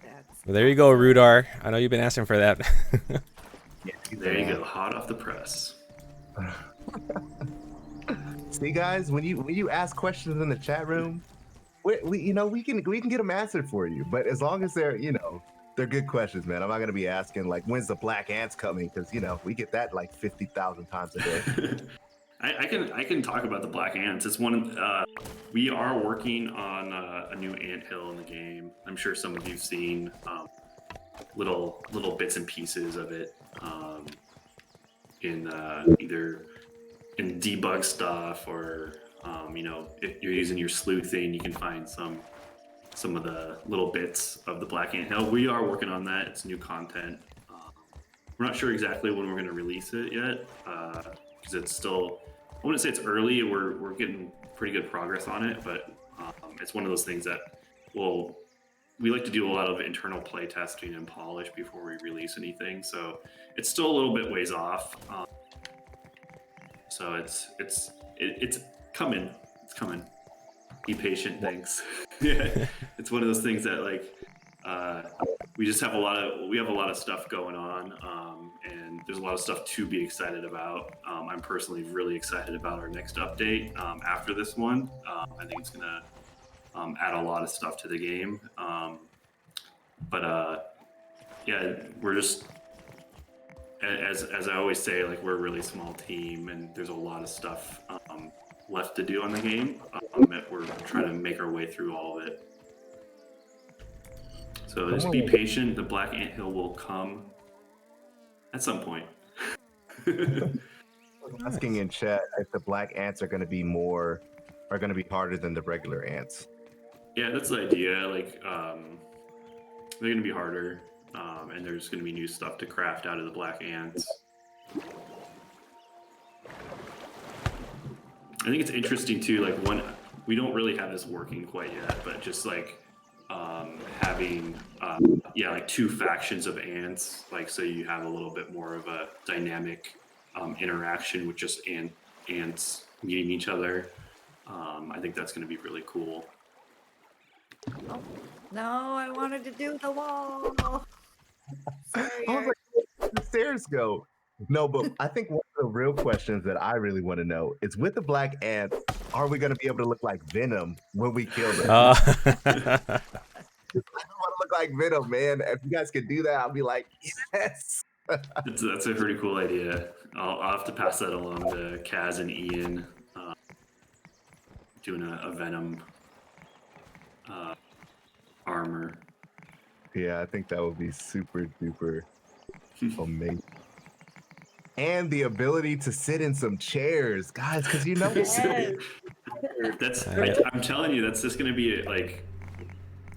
That's Well, there you go, Rudar. I know you've been asking for that. Yeah, There you go, hot off the press. See, guys, when you ask questions in the chat room, we can get them answered for you. But as long as they're they're good questions, man. I'm not gonna be asking like when's the black ants coming, because we get that like 50,000 times a day. I can talk about the black ants. It's one. We are working on a new ant hill in the game. I'm sure some of you've seen little bits and pieces of it in either in debug stuff or if you're using your sleuthing, you can find some of the little bits of the black ant hill. We are working on that. It's new content. We're not sure exactly when we're going to release it yet because it's still. I wouldn't say it's early. We're getting pretty good progress on it, but it's one of those things that we like to do a lot of internal play testing and polish before we release anything. So it's still a little bit ways off. So it's coming. It's coming. Be patient. Thanks. Yeah, it's one of those things that we just have a lot of stuff going on, and there's a lot of stuff to be excited about. I'm personally really excited about our next update after this one. I think it's gonna add a lot of stuff to the game. Yeah, we're just as I always say, like we're a really small team, and there's a lot of stuff left to do on the game. We're trying to make our way through all of it. So just be patient. The black anthill will come at some point. Asking in chat if the black ants are going to be harder than the regular ants. Yeah, that's the idea. Like they're going to be harder, and there's going to be new stuff to craft out of the black ants. I think it's interesting too. Like we don't really have this working quite yet, but just like having like two factions of ants, like so you have a little bit more of a dynamic interaction with just ants meeting each other. I think that's going to be really cool. Oh, no, I wanted to do the wall. Sorry, I was Aarik. like, where did the stairs go? No, but I think one of the real questions that I really want to know is with the black ants, are we going to be able to look like Venom when we kill them? I want to look like Venom, man. If you guys could do that, I'll be like, yes. That's a pretty cool idea. I'll have to pass that along to Kaz and Ian. Doing a Venom armor. Yeah, I think that would be super duper Amazing. And the ability to sit in some chairs, guys, because you know Yes. That's Yeah. I'm telling you, that's just gonna be like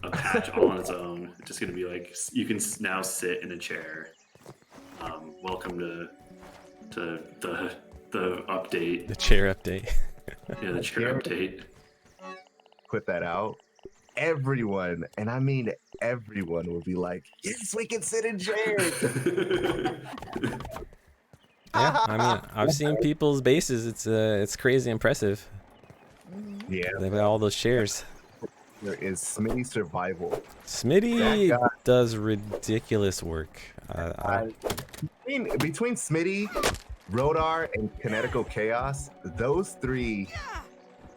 a patch all on its own. It's just gonna be like you can now sit in a chair. Welcome to the update. The chair update. Yeah, the chair update. put that out, everyone, and I mean everyone, will be like, yes, we can sit in chairs. Yeah, I mean, I've seen people's bases. It's crazy impressive. Yeah, They've got all those chairs. there is Smitty Survival. Smitty That guy- does ridiculous work. Between Smitty, Rodar, and Kinetical Chaos, those three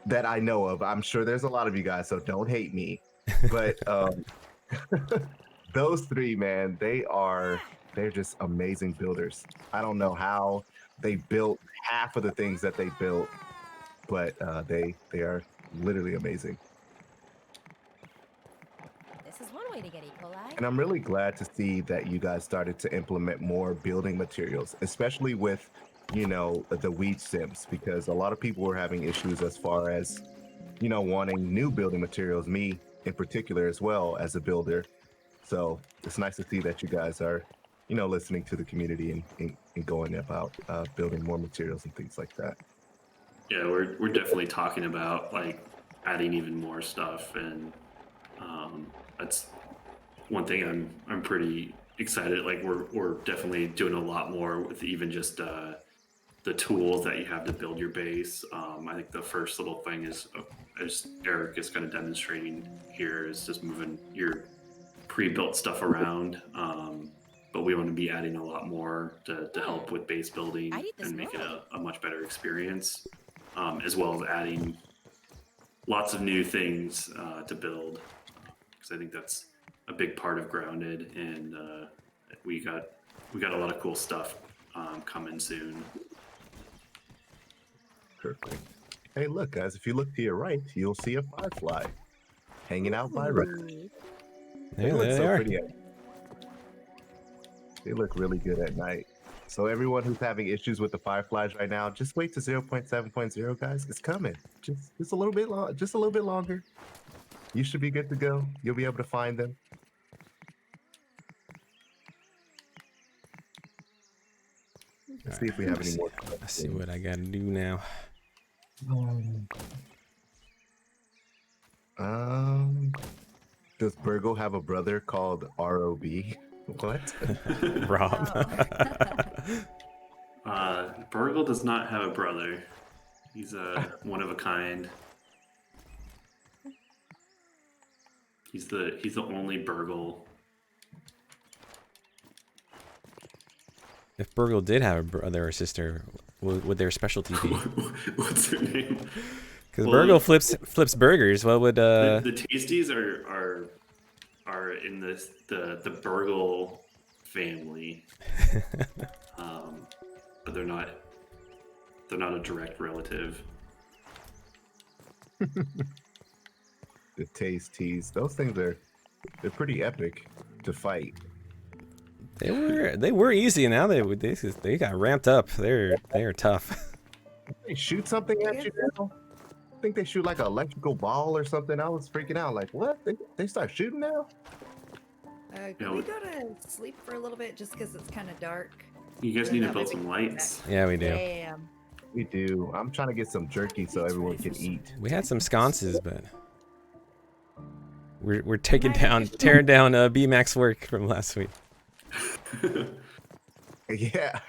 that I know of, I'm sure there's a lot of you guys, so don't hate me. But those three, man, they're just amazing builders. I don't know how they built half of the things that they built, but they are literally amazing. This is one way to get E. coli. And I'm really glad to see that you guys started to implement more building materials, especially with, the weed sims, because a lot of people were having issues as far as, wanting new building materials, me in particular as well as a builder. So it's nice to see that you guys are, listening to the community and going about building more materials and things like that. Yeah, we're definitely talking about like adding even more stuff, and that's one thing I'm pretty excited. Like we're definitely doing a lot more with even just the tools that you have to build your base. I think the first little thing is, as Aarik is kind of demonstrating here, is just moving your pre-built stuff around. But we want to be adding a lot more to help with base building and make it a much better experience, as well as adding lots of new things to build, because I think that's a big part of Grounded, and we got a lot of cool stuff coming soon. Perfect. Hey, look, guys, if you look to your right, you'll see a firefly hanging out by Red. Yeah, look there they so are. pretty. They look really good at night. So everyone who's having issues with the fireflies right now, just wait to 0.7.0, guys. It's coming. Just a little bit long. Just a little bit longer. You should be good to go. You'll be able to find them. Let's see if we have any more. Let's see what I gotta do now. Does Burgle have a brother called ROB? What? Rob. Burgle does not have a brother. He's one of a kind. He's the only Burgle. If Burgle did have a brother or sister, would their specialty be? What's her name? Because Burgle flips burgers. What would The Tasties are in the Burgle family, but they're not a direct relative. The Tasties. Those things they're pretty epic to fight. They were easy. Now they got ramped up. They're tough. They shoot something at you now? I think they shoot like an electrical ball or something. I was freaking out. Like, what? They start shooting now? Can we go to sleep for a little bit just because it's kind of dark? You guys need to build some lights. Yeah, we do. Damn. We do. I'm trying to get some jerky so everyone can eat. We had some sconces, but we're tearing down BMAX work from last week. Yeah.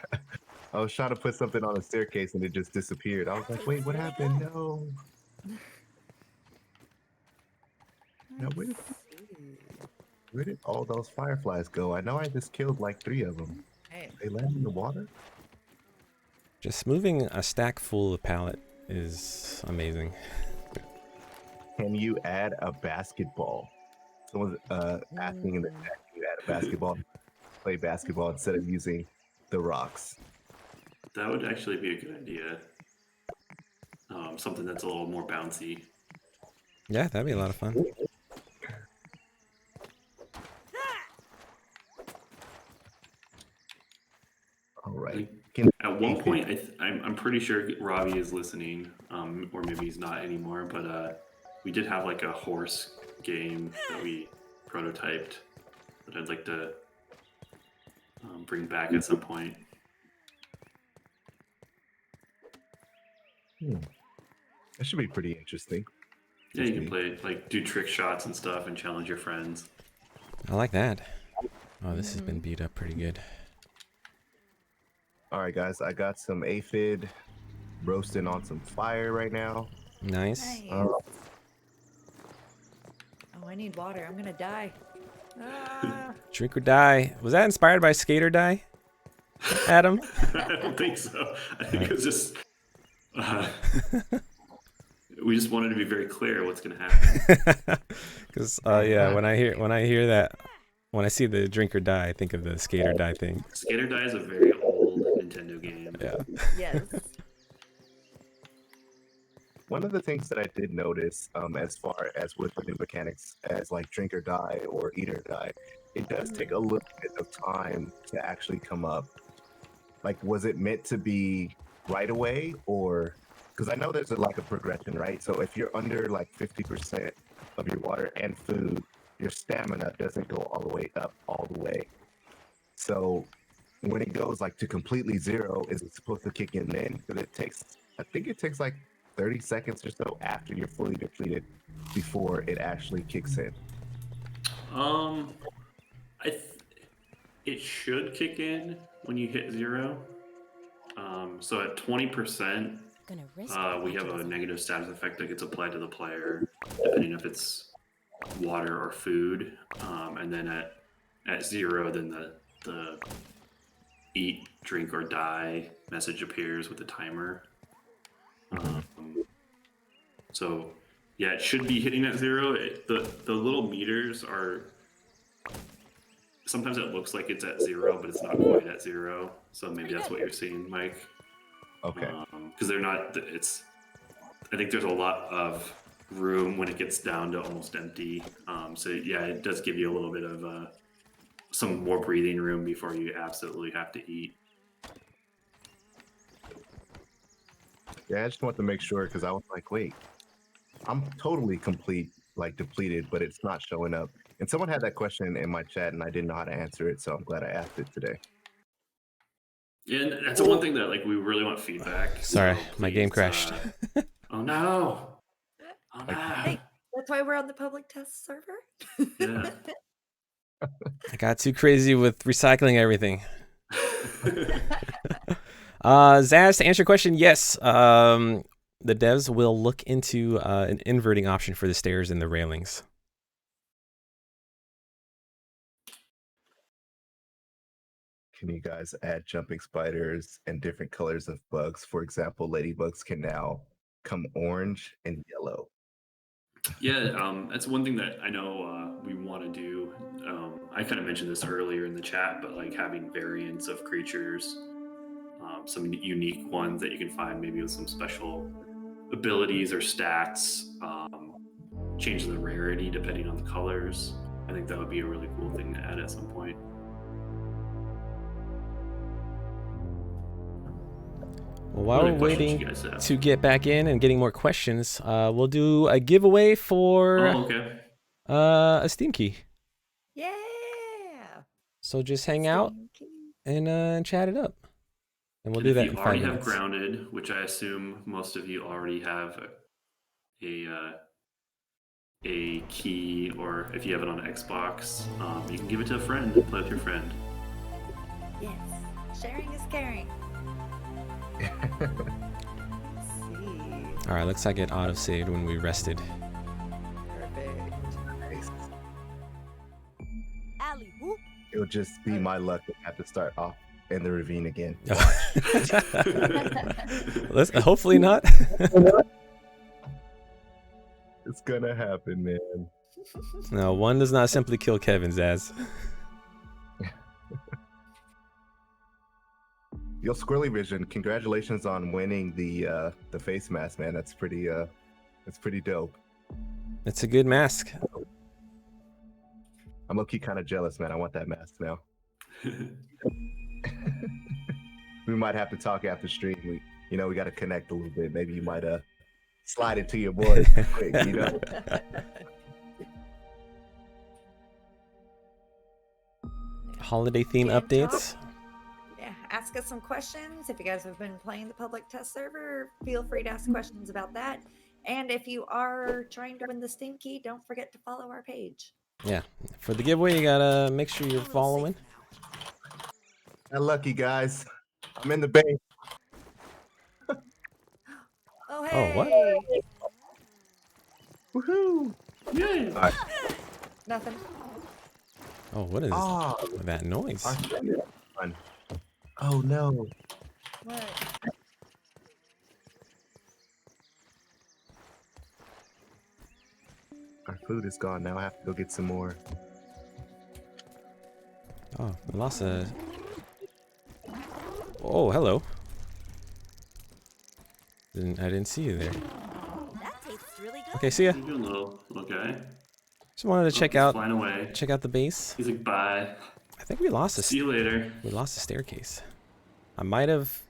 I was trying to put something on a staircase and it just disappeared. I was like, wait, what happened? No. Now, where did all those fireflies go? I know I just killed like 3 of them. Hey. They landed in the water? Just moving a stack full of pallet is amazing. Can you add a basketball? Someone's asking in the chat, can you add a basketball? Play basketball instead of using the rocks. That would actually be a good idea. Something that's a little more bouncy. Yeah, that'd be a lot of fun. one point, I'm pretty sure Robbie is listening, or maybe he's not anymore. But we did have like a horse game that we prototyped that I'd like to bring back at some point. That should be pretty interesting. Yeah, you can play, like, do trick shots and stuff and challenge your friends. I like that. Oh, this has been beat up pretty good. All right, guys, I got some aphid roasting on some fire right now. Nice. Oh, I need water. I'm gonna die. Ah. Drink or Die. Was that inspired by Skate or Die, Adam? I don't think so. I think it was just... we just wanted to be very clear what's going to happen. Because yeah, when I hear that, when I see the Drink or Die, I think of the Skate or Die thing. Skate or Die is a very old Nintendo game. Yeah. Yes. One of the things that I did notice, as far as with the new mechanics, as like Drink or Die or Eat or Die, it does take a little bit of time to actually come up. Like, was it meant to be right away, or because I know there's like a progression, right? So if you're under like 50% of your water and food, your stamina doesn't go all the way up all the way. So when it goes like to completely zero, is it supposed to kick in then? Because I think it takes like 30 seconds or so after you're fully depleted before it actually kicks in. It should kick in when you hit 0. So at 20%, we have a negative status effect that gets applied to the player, depending if it's water or food. And then at 0, then the eat, drink, or die message appears with the timer. So yeah, it should be hitting at 0. The little meters are, sometimes it looks like it's at 0, but it's not quite at 0. So maybe that's what you're seeing, Mike. Okay. Because they're not. I think there's a lot of room when it gets down to almost empty. So yeah, it does give you a little bit of some more breathing room before you absolutely have to eat. Yeah, I just want to make sure because I was like, wait, I'm totally complete, like depleted, but it's not showing up. And someone had that question in my chat and I didn't know how to answer it, so I'm glad I asked it today. Yeah, and that's the one thing that like we really want feedback. Sorry, so my game please, crashed. Oh no! Oh no! Hey, that's why we're on the public test server. Yeah. I got too crazy with recycling everything. Zaz, to answer your question, yes. The devs will look into an inverting option for the stairs and the railings. Can you guys add jumping spiders and different colors of bugs? For example, ladybugs can now come orange and yellow. Yeah, that's one thing that I know we want to do. I kind of mentioned this earlier in the chat, but like having variants of creatures, some unique ones that you can find maybe with some special abilities or stats, change the rarity depending on the colors. I think that would be a really cool thing to add at some point. Well, while we're waiting to get back in and getting more questions, we'll do a giveaway for a Steam key. Yeah. So just hang out and chat it up. And we'll do that in 5 minutes. If you already have Grounded, which I assume most of you already have a key, or if you have it on Xbox, you can give it to a friend and play with your friend. Yes. Sharing is caring. Let's see. All right, looks like it auto-saved when we rested. Perfect. Nice. Alley whoop. It'll just be my luck to have to start off in the ravine again. Hopefully not. It's gonna happen, man. No, one does not simply kill Kevin's ass. Yo, Squirrely Vision, congratulations on winning the face mask, man. That's pretty dope. It's a good mask. I'm low-key kind of jealous, man. I want that mask now. we might have to talk after stream. We got to connect a little bit. Maybe you might slide it to your boys quick, Holiday theme And updates. Yeah, ask us some questions. If you guys have been playing the public test server, feel free to ask questions about that. And if you are trying to win the Steam key, don't forget to follow our page. Yeah, for the giveaway, you gotta make sure you're following. Not lucky, guys. I'm in the bank. Oh, Oh, what? hey. Woohoo! Yay! All right. Nothing. Oh, what is that noise? Our friend is fun. Oh no. What? Our food is gone now. I have to go get some more. Oh, I lost a. Oh, hello. I didn't see you there. That tastes really good. Okay, see ya. You're doing low. Okay. Just wanted to check He's out Flying away. the base. He's like, bye. I think we lost See you later. the staircase. I might have.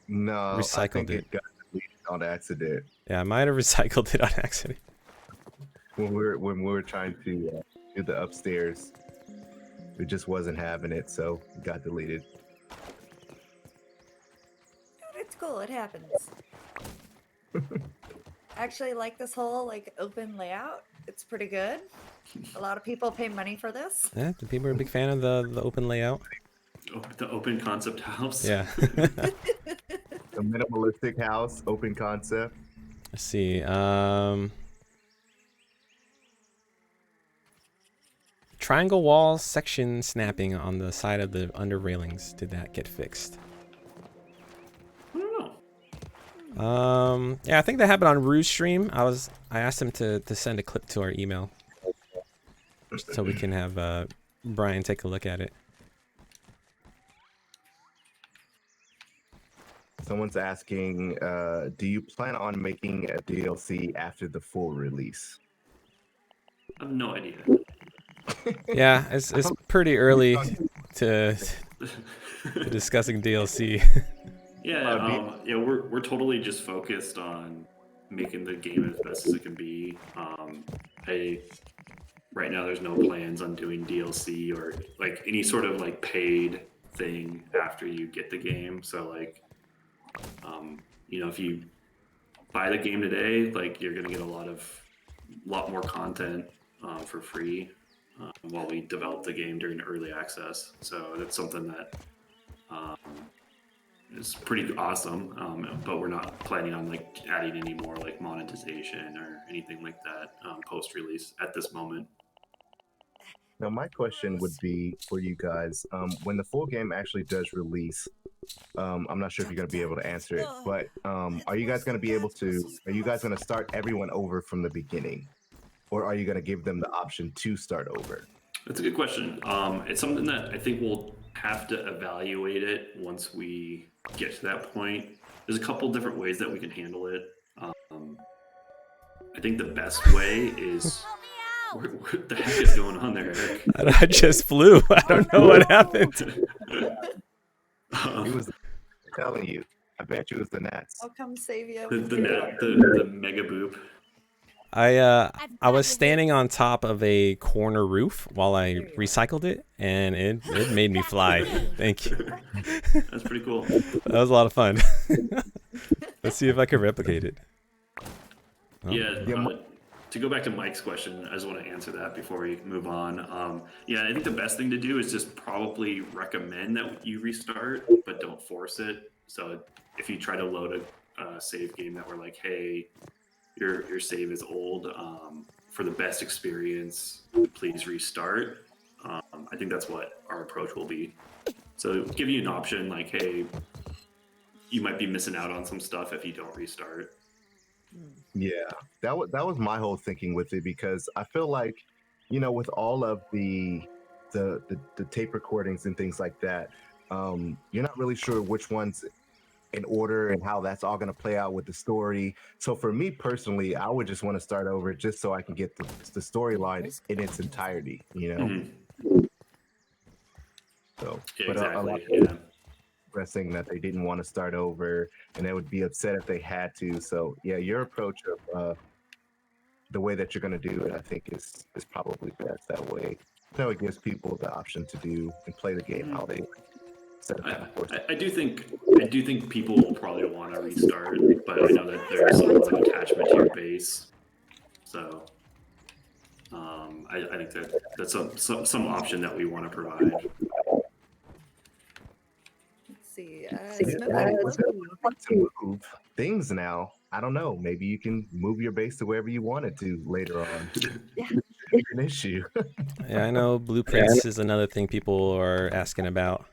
No, I Recycled think it. it got deleted on accident Yeah, I might have recycled it on accident. when we were trying to do the upstairs. It just wasn't having it, so it got deleted. It's cool. It happens. I actually like this whole open layout. It's pretty good. A lot of people pay money for this. Yeah, the people are a big fan of the open layout. Oh, the open concept house. Yeah. A minimalistic house, open concept. Let's see. Triangle wall section snapping on the side of the under railings. Did that get fixed? I don't know. Yeah, I think that happened on Rue's stream. I asked him to send a clip to our email so we can have Brian take a look at it. Someone's asking, do you plan on making a DLC after the full release? I have no idea. Yeah, it's pretty early to discussing DLC. Yeah, we're totally just focused on making the game as best as it can be. Right now there's no plans on doing DLC or like any sort of like paid thing after you get the game. So like, if you buy the game today, like you're gonna get a lot more content for free while we develop the game during early access. So that's something that is pretty awesome. But we're not planning on like adding any more like monetization or anything like that post-release at this moment. Now, my question would be for you guys, when the full game actually does release, I'm not sure if you're going to be able to answer it, but are you guys going to start everyone over from the beginning? Or are you going to give them the option to start over? That's a good question. It's something that I think we'll have to evaluate it once we get to that point. There's a couple different ways that we can handle it. I think the best way is... What the heck is going on there, Eric? I just flew. I don't know what happened. He was telling you. I bet you it was the gnats. I'll come save you. The mega boop. I was standing on top of a corner roof while I recycled it, and it made me fly. Thank you. That's pretty cool. That was a lot of fun. Let's see if I can replicate it. Oh. Yeah. To go back to Mike's question, I just want to answer that before we move on. I think the best thing to do is just probably recommend that you restart, but don't force it. So if you try to load a save game that we're like, hey, your save is old, for the best experience, please restart. I think that's what our approach will be. So give you an option like, hey, you might be missing out on some stuff if you don't restart. Yeah, that was my whole thinking with it, because I feel like, with all of the tape recordings and things like that, you're not really sure which ones in order and how that's all going to play out with the story. So for me personally, I would just want to start over just so I can get the storyline in its entirety, Mm-hmm. So, Yeah, but exactly. expressing that they didn't want to start over, and they would be upset if they had to. So yeah, your approach of the way that you're going to do it, I think is probably best that way. So it gives people the option to do and play the game how they instead of kind of forcing. I do think people will probably want to restart, but I know that there's some like attachment to your base, so I think that's some option that we want to provide. Let's see. To move things now. I don't know. Maybe you can move your base to wherever you wanted to later on. Yeah. An issue. Yeah, I know blueprints is another thing people are asking about.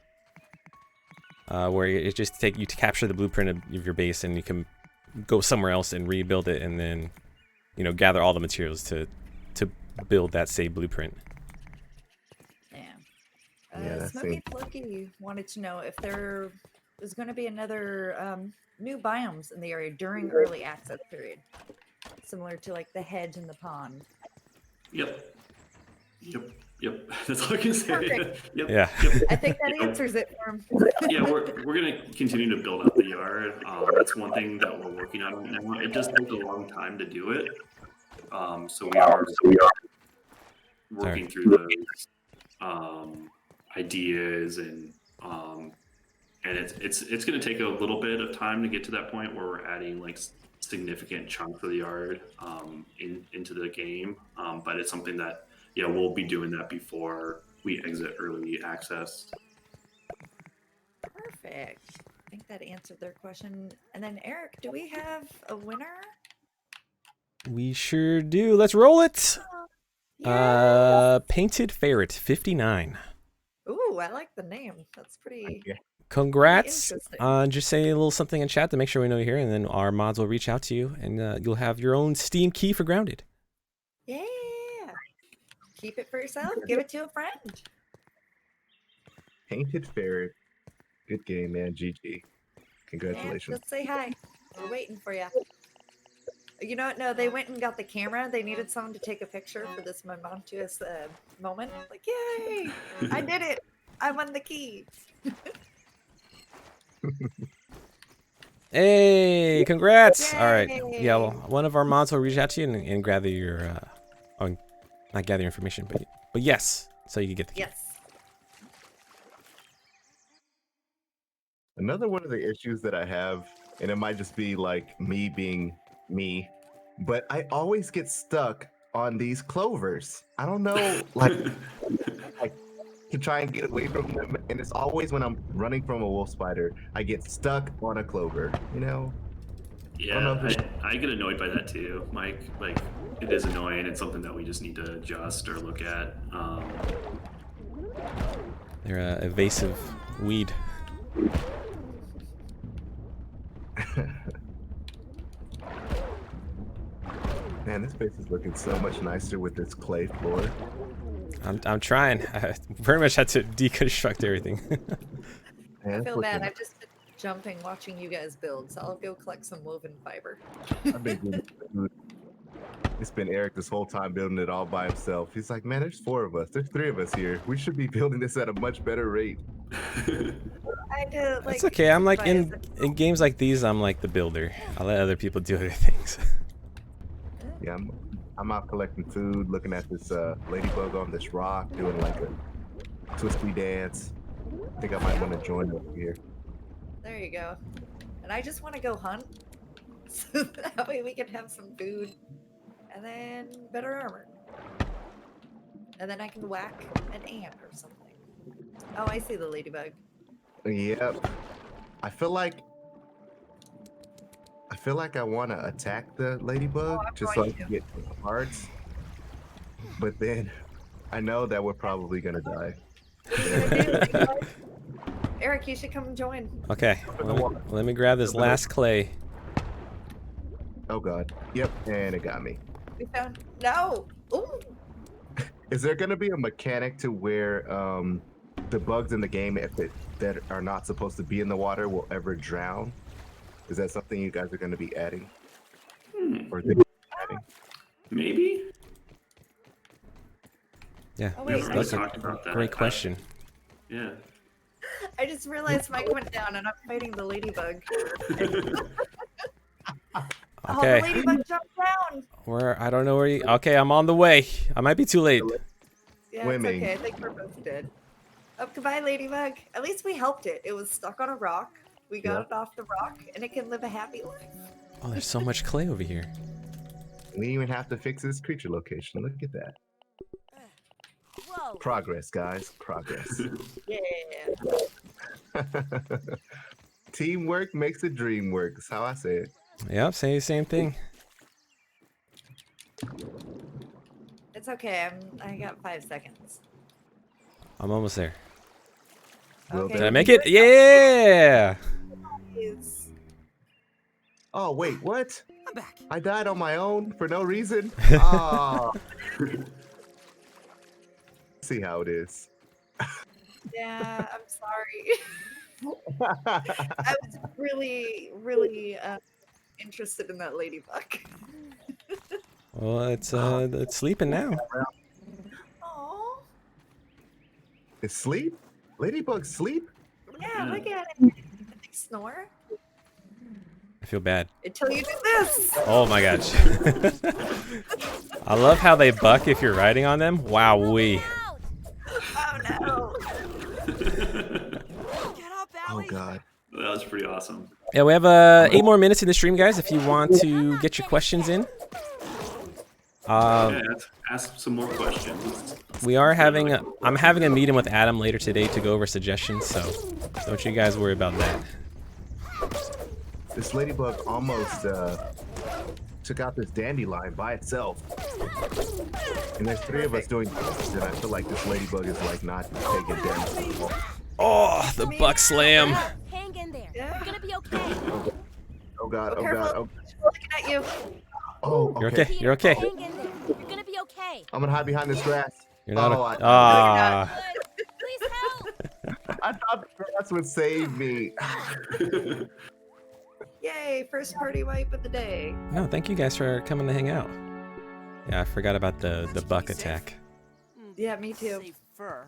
Where it just take you to capture the blueprint of your base, and you can go somewhere else and rebuild it, and then gather all the materials to build that same blueprint. Yeah. Smoky Floki wanted to know if there was going to be another new biomes in the area during early access period, similar to like the hedge and the pond. Yep. That's all I can say. Yep. Yeah. Yep. I think that answers it for him. Yeah, we're gonna continue to build up the yard. That's one thing that we're working on right now. It does take a long time to do it. So we are working through those ideas, and it's going to take a little bit of time to get to that point where we're adding like significant chunks of the yard into the game. But it's something that we'll be doing that before we exit early access. Perfect. I think that answered their question. And then Aarik, do we have a winner? We sure do. Let's roll it. Yeah. Painted Ferret 59. Ooh, I like the name. That's pretty. Congrats. Interesting. Just say a little something in chat to make sure we know you're here, and then our mods will reach out to you, and you'll have your own Steam key for Grounded. Yeah. Keep it for yourself. Give it to a friend. Painted Ferret. Good game, man. GG. Congratulations. Yeah, just say hi. We're waiting for you. You know what? No, they went and got the camera. They needed someone to take a picture for this momentous moment. Like, yay! I did it. I won the key. Hey, congrats. Yay. All right. Yeah, well, one of our mods will reach out to you and gather your, not gather your information, but yes, so you can get the key. Yes. Another one of the issues that I have, and it might just be like me being me, but I always get stuck on these clovers. I don't know, like I can try and get away from them, and it's always when I'm running from a wolf spider, I get stuck on a clover, Yeah, I get annoyed by that too, Mike. Like, it is annoying. It's something that we just need to adjust or look at. They're an evasive weed. Man, this place is looking so much nicer with this clay floor. I'm trying. I pretty much had to deconstruct everything. Man, I feel bad. I've just been jumping watching you guys build, so I'll go collect some woven fiber. I've been doing food. It's been Aarik this whole time building it all by himself. He's like, man, there's 4 of us. There's 3 of us here. We should be building this at a much better rate. I do, like, It's okay. I'm like supervise in games like these, I'm like the builder. I'll let other people do other things. Yeah, I'm out collecting food, looking at this ladybug on this rock, doing like a twisty dance. I think I might want to join over here. There you go. And I just want to go hunt, so that way we can have some food, and then better armor. And then I can whack an ant or something. Oh, I see the ladybug. Yep. I feel like I want to attack the ladybug just so I can get parts. But then I know that we're probably gonna die. Aarik, you should come join. Okay, let me grab this last clay. Oh god. Yep, and it got me. We found no. Ooh. Is there gonna be a mechanic to where the bugs in the game, that are not supposed to be in the water, will ever drown? Is that something you guys are going to be adding? Or adding? Maybe. Yeah, Oh, wait, that's talked a about that. great question. Yeah. I just realized Mike went down and I'm fighting the ladybug. Oh, the Okay. ladybug jumped down. I don't know where you. Okay, I'm on the way. I might be too late. Yeah, Swimming. it's okay. I think we're both dead. Oh, goodbye, ladybug. At least we helped it. It was stuck on a rock. We got it off the rock, and it can live a happy life. Oh, there's so much clay over here. We didn't even have to fix this creature location. Look at that. Whoa. Progress, guys. Progress. Yeah. Teamwork makes the dream work. That's how I say it. Yep, say the same thing. It's okay. I got 5 seconds. I'm almost there. Well, Okay. Did I make it? Yeah. Please. Oh, wait, what? I'm back. I died on my own for no reason? Ah. See how it is. Yeah, I'm sorry. I was really, really interested in that ladybug. Well, it's sleeping now. Oh. It's sleep? Ladybugs sleep? Yeah, look at it. They snore I feel bad. until you do this. Oh my gosh. I love how they buck if you're riding on them. Wowee. Out. Oh no. Get up, Oh, Allie. God. That was pretty awesome. Yeah, we have 8 more minutes in the stream, guys. If you want to get your questions in. Yeah, ask some more questions. We are having I'm having a meeting with Adam later today to go over suggestions, so don't you guys worry about that. This ladybug almost took out this dandelion by itself. And there's 3 of us doing this, and I feel like this ladybug is like not taking damage. Oh, the buck slam. Hang in there. Yeah. You're gonna be okay. Oh, God. Oh, Oh, careful. God. Oh, She's looking at you. oh, You're okay. okay. You're okay. Hang in there. You're gonna be okay. I'm going to hide behind this grass. You're not. Oh, Okay. I- Ah. Good. Please help. I thought the grass would save me. Yay, first party wipe of the day. No, thank you guys for coming to hang out. Yeah, I forgot about the buck attack. Yeah, me too. Safe fur.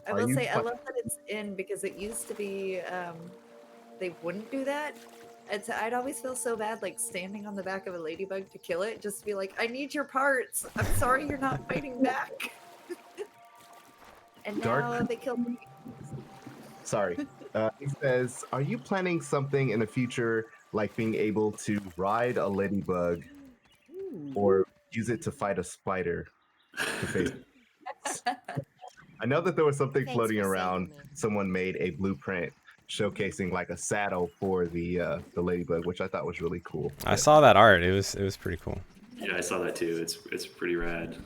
I Are will you say I fu- love that it's in because it used to be they wouldn't do that. I'd always feel so bad like standing on the back of a ladybug to kill it, just to be like, I need your parts. I'm sorry you're not fighting back. And now Dark- they killed me. Sorry. He says, are you planning something in the future like being able to ride a ladybug or use it to fight a spider to face? I know that there was something Thanks floating for saving around. me. Someone made a blueprint showcasing like a saddle for the ladybug, which I thought was really cool. I saw that art. It was pretty cool. Yeah, I saw that too. It's pretty rad.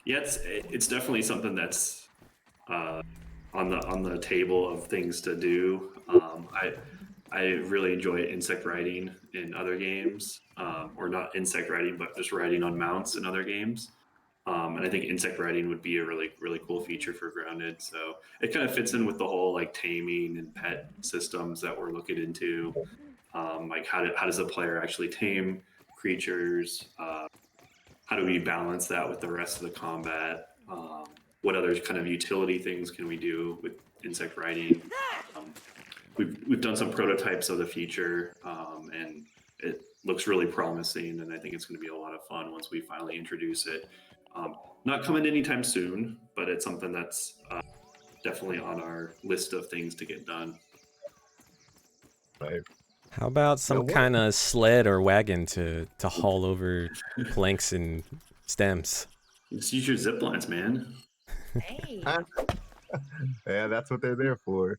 Yeah, it's definitely something that's on the table of things to do. I really enjoy insect riding in other games, or not insect riding, but just riding on mounts in other games. And I think insect riding would be a really, really cool feature for Grounded. So it kind of fits in with the whole like taming and pet systems that we're looking into. Like how does a player actually tame creatures? How do we balance that with the rest of the combat? What other kind of utility things can we do with insect riding? We've done some prototypes of the feature, and it looks really promising. And I think it's going to be a lot of fun once we finally introduce it. Not coming anytime soon, but it's something that's definitely on our list of things to get done. Right. How about some what- kind of sled or wagon to haul over planks and stems? Just use your zip lines, man. Hey. Yeah, that's what they're there for.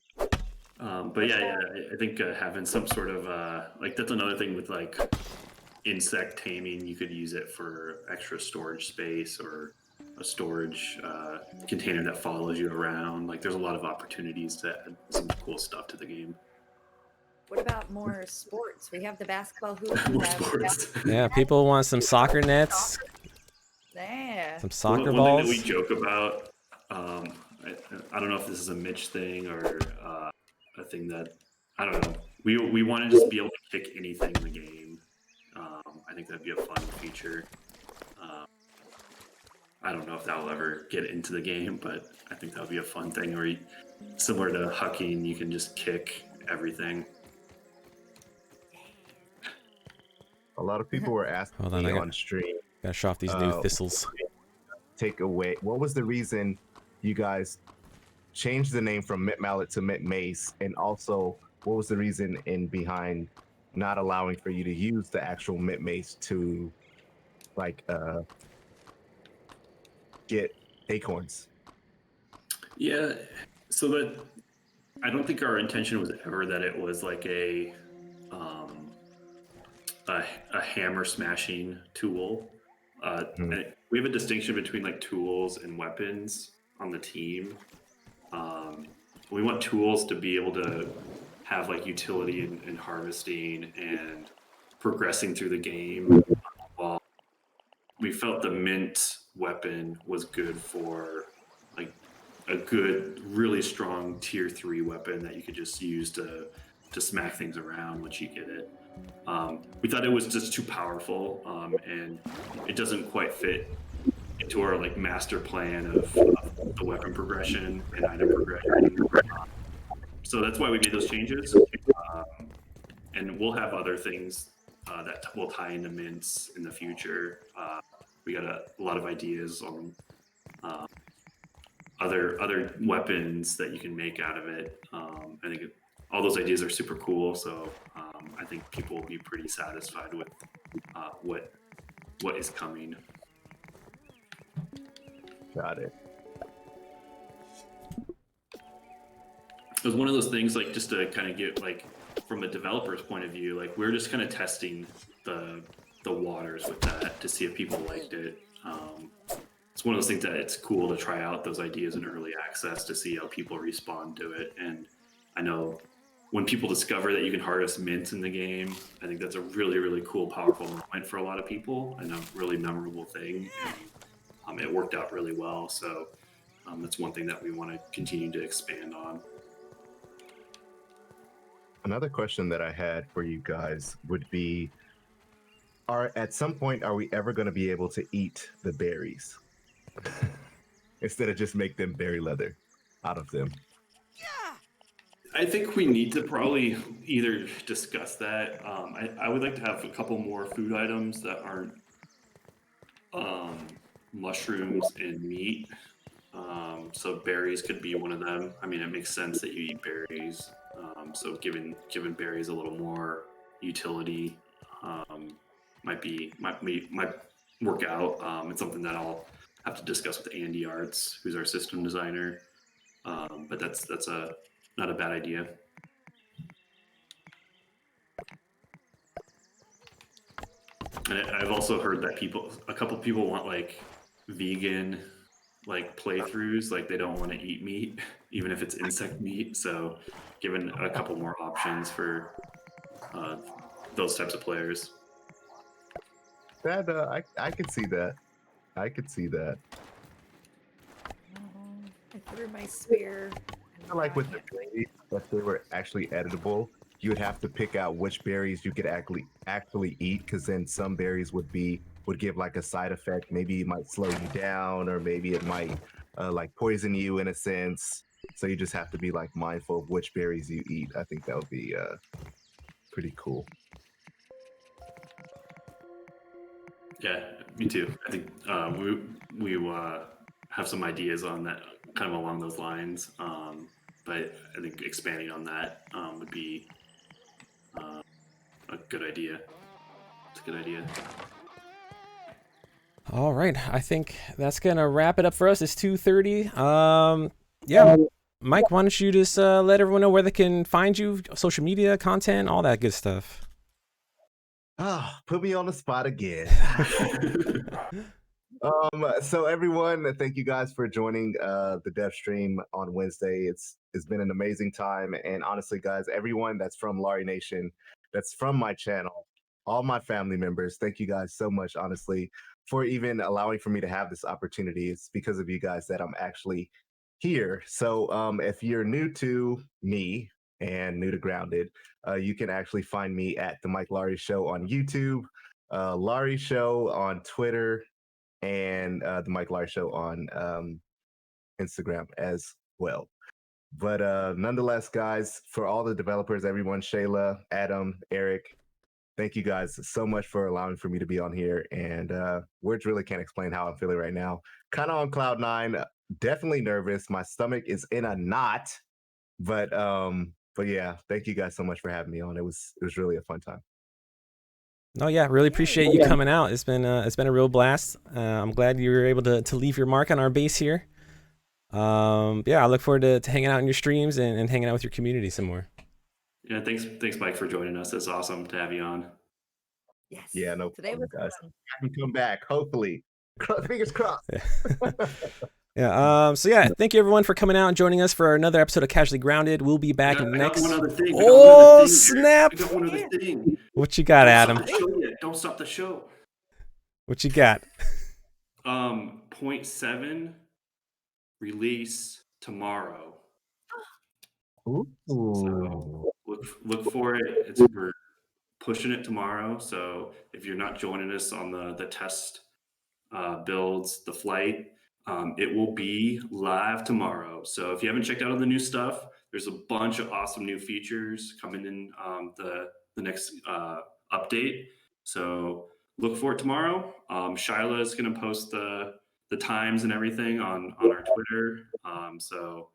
But yeah, I think having some sort of like that's another thing with like insect taming. You could use it for extra storage space or a storage container that follows you around. Like there's a lot of opportunities to add some cool stuff to the game. What about more sports? We have the basketball hoop. we More have sports. Yeah, people want some soccer nets, Yeah. some soccer One balls. thing that we joke about, I don't know if this is a Mitch thing or a thing that I don't know. We want to just be able to kick anything in the game. I think that'd be a fun feature. I don't know if that will ever get into the game, but I think that would be a fun thing where similar to hucking, you can just kick everything. A lot of people were asking Hold on, me I on stream, gotta show off these new thistles. take away, what was the reason you guys changed the name from Mint Mallet to Mint Mace? And also, what was the reason in behind not allowing for you to use the actual Mint Mace to like get acorns? Yeah, so that I don't think our intention was ever that it was like a hammer smashing tool. And we have a distinction between like tools and weapons on the team. We want tools to be able to have like utility in harvesting and progressing through the game. While we felt the mint weapon was good for like a good, really strong tier 3 weapon that you could just use to smack things around once you get it. We thought it was just too powerful, and it doesn't quite fit into our like master plan of the weapon progression and item progression. So that's why we made those changes, and we'll have other things that will tie into mints in the future. We got a lot of ideas on other weapons that you can make out of it. I think all those ideas are super cool. So I think people will be pretty satisfied with what is coming. Got it. It was one of those things, like, just to kind of get like from a developer's point of view, like we're just kind of testing the waters with that to see if people liked it. It's one of those things that it's cool to try out those ideas in early access to see how people respond to it. And I know when people discover that you can harvest mint in the game, I think that's a really, really cool, powerful moment for a lot of people and a really memorable thing. And, it worked out really well. So that's one thing that we want to continue to expand on. Another question that I had for you guys would be, at some point, are we ever going to be able to eat the berries? Instead of just make them berry leather out of them. I think we need to probably either discuss that. I would like to have a couple more food items that aren't mushrooms and meat. So berries could be one of them. I mean, it makes sense that you eat berries. So giving berries a little more utility might work out. It's something that I'll have to discuss with Andy Arts, who's our system designer. But that's not a bad idea. And I've also heard that a couple people want like vegan like playthroughs, like they don't want to eat meat, even if it's insect meat. So given a couple more options for those types of players. That I could see that. I could see that. I threw my spear. I feel like with the berries, if they were actually editable, you would have to pick out which berries you could actually eat, because then some berries would give like a side effect. Maybe it might slow you down, or maybe it might like poison you in a sense. So you just have to be like mindful of which berries you eat. I think that would be pretty cool. Yeah, me too. I think we have some ideas on that, kind of along those lines. But I think expanding on that would be a good idea. It's a good idea. All right, I think that's gonna wrap it up for us. It's 2:30. Yeah, Mike, why don't you just let everyone know where they can find you, social media, content, all that good stuff. Put me on the spot again. So everyone, thank you guys for joining the dev stream on Wednesday. It's been an amazing time, and honestly, guys, everyone that's from Lowery Nation, that's from my channel, all my family members, thank you guys so much, honestly, for even allowing for me to have this opportunity. It's because of you guys that I'm actually here. So if you're new to me and new to Grounded, you can actually find me at the Mike Lowery Show on YouTube, Lowery Show on Twitter, and the Mike Lowery Show on Instagram as well. But nonetheless, guys, for all the developers, everyone, Shyla, Adam, Aarik, thank you guys so much for allowing for me to be on here. And words really can't explain how I'm feeling right now. Kind of on cloud nine, definitely nervous. My stomach is in a knot. But yeah, thank you guys so much for having me on. It was really a fun time. No, yeah, really appreciate you coming out. It's been a real blast. I'm glad you were able to leave your mark on our base here. Yeah, I look forward to hanging out in your streams and hanging out with your community some more. Yeah, thanks, Mike, for joining us. It's awesome to have you on. Yes. Yeah, no Today problem, was guys. fun. I can come back, hopefully. Fingers crossed. Yeah. Yeah. So yeah, thank you everyone for coming out and joining us for another episode of Casually Grounded. We'll be back next. I got one other thing. Oh snap! I got one other thing. What you got, Adam? Don't stop the show. What you got? 0.7 release tomorrow. Ooh. So look for it. We're pushing it tomorrow. So if you're not joining us on the test builds, the flight, it will be live tomorrow. So if you haven't checked out all the new stuff, there's a bunch of awesome new features coming in the next update. So look for it tomorrow. Shyla is going to post the times and everything on our Twitter. So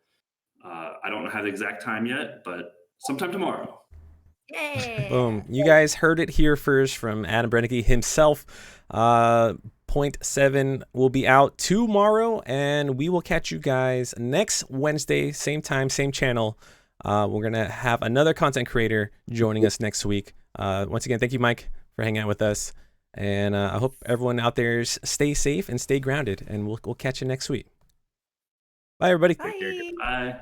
I don't have the exact time yet, but sometime tomorrow. Yay! Boom. You guys heard it here first from Adam Brennecke himself. 0.7 will be out tomorrow, and we will catch you guys next Wednesday, same time, same channel. We're going to have another content creator joining us next week. Once again, thank you, Mike, for hanging out with us. And I hope everyone out there stay safe and stay grounded, and we'll catch you next week. Bye, everybody. Bye. Bye.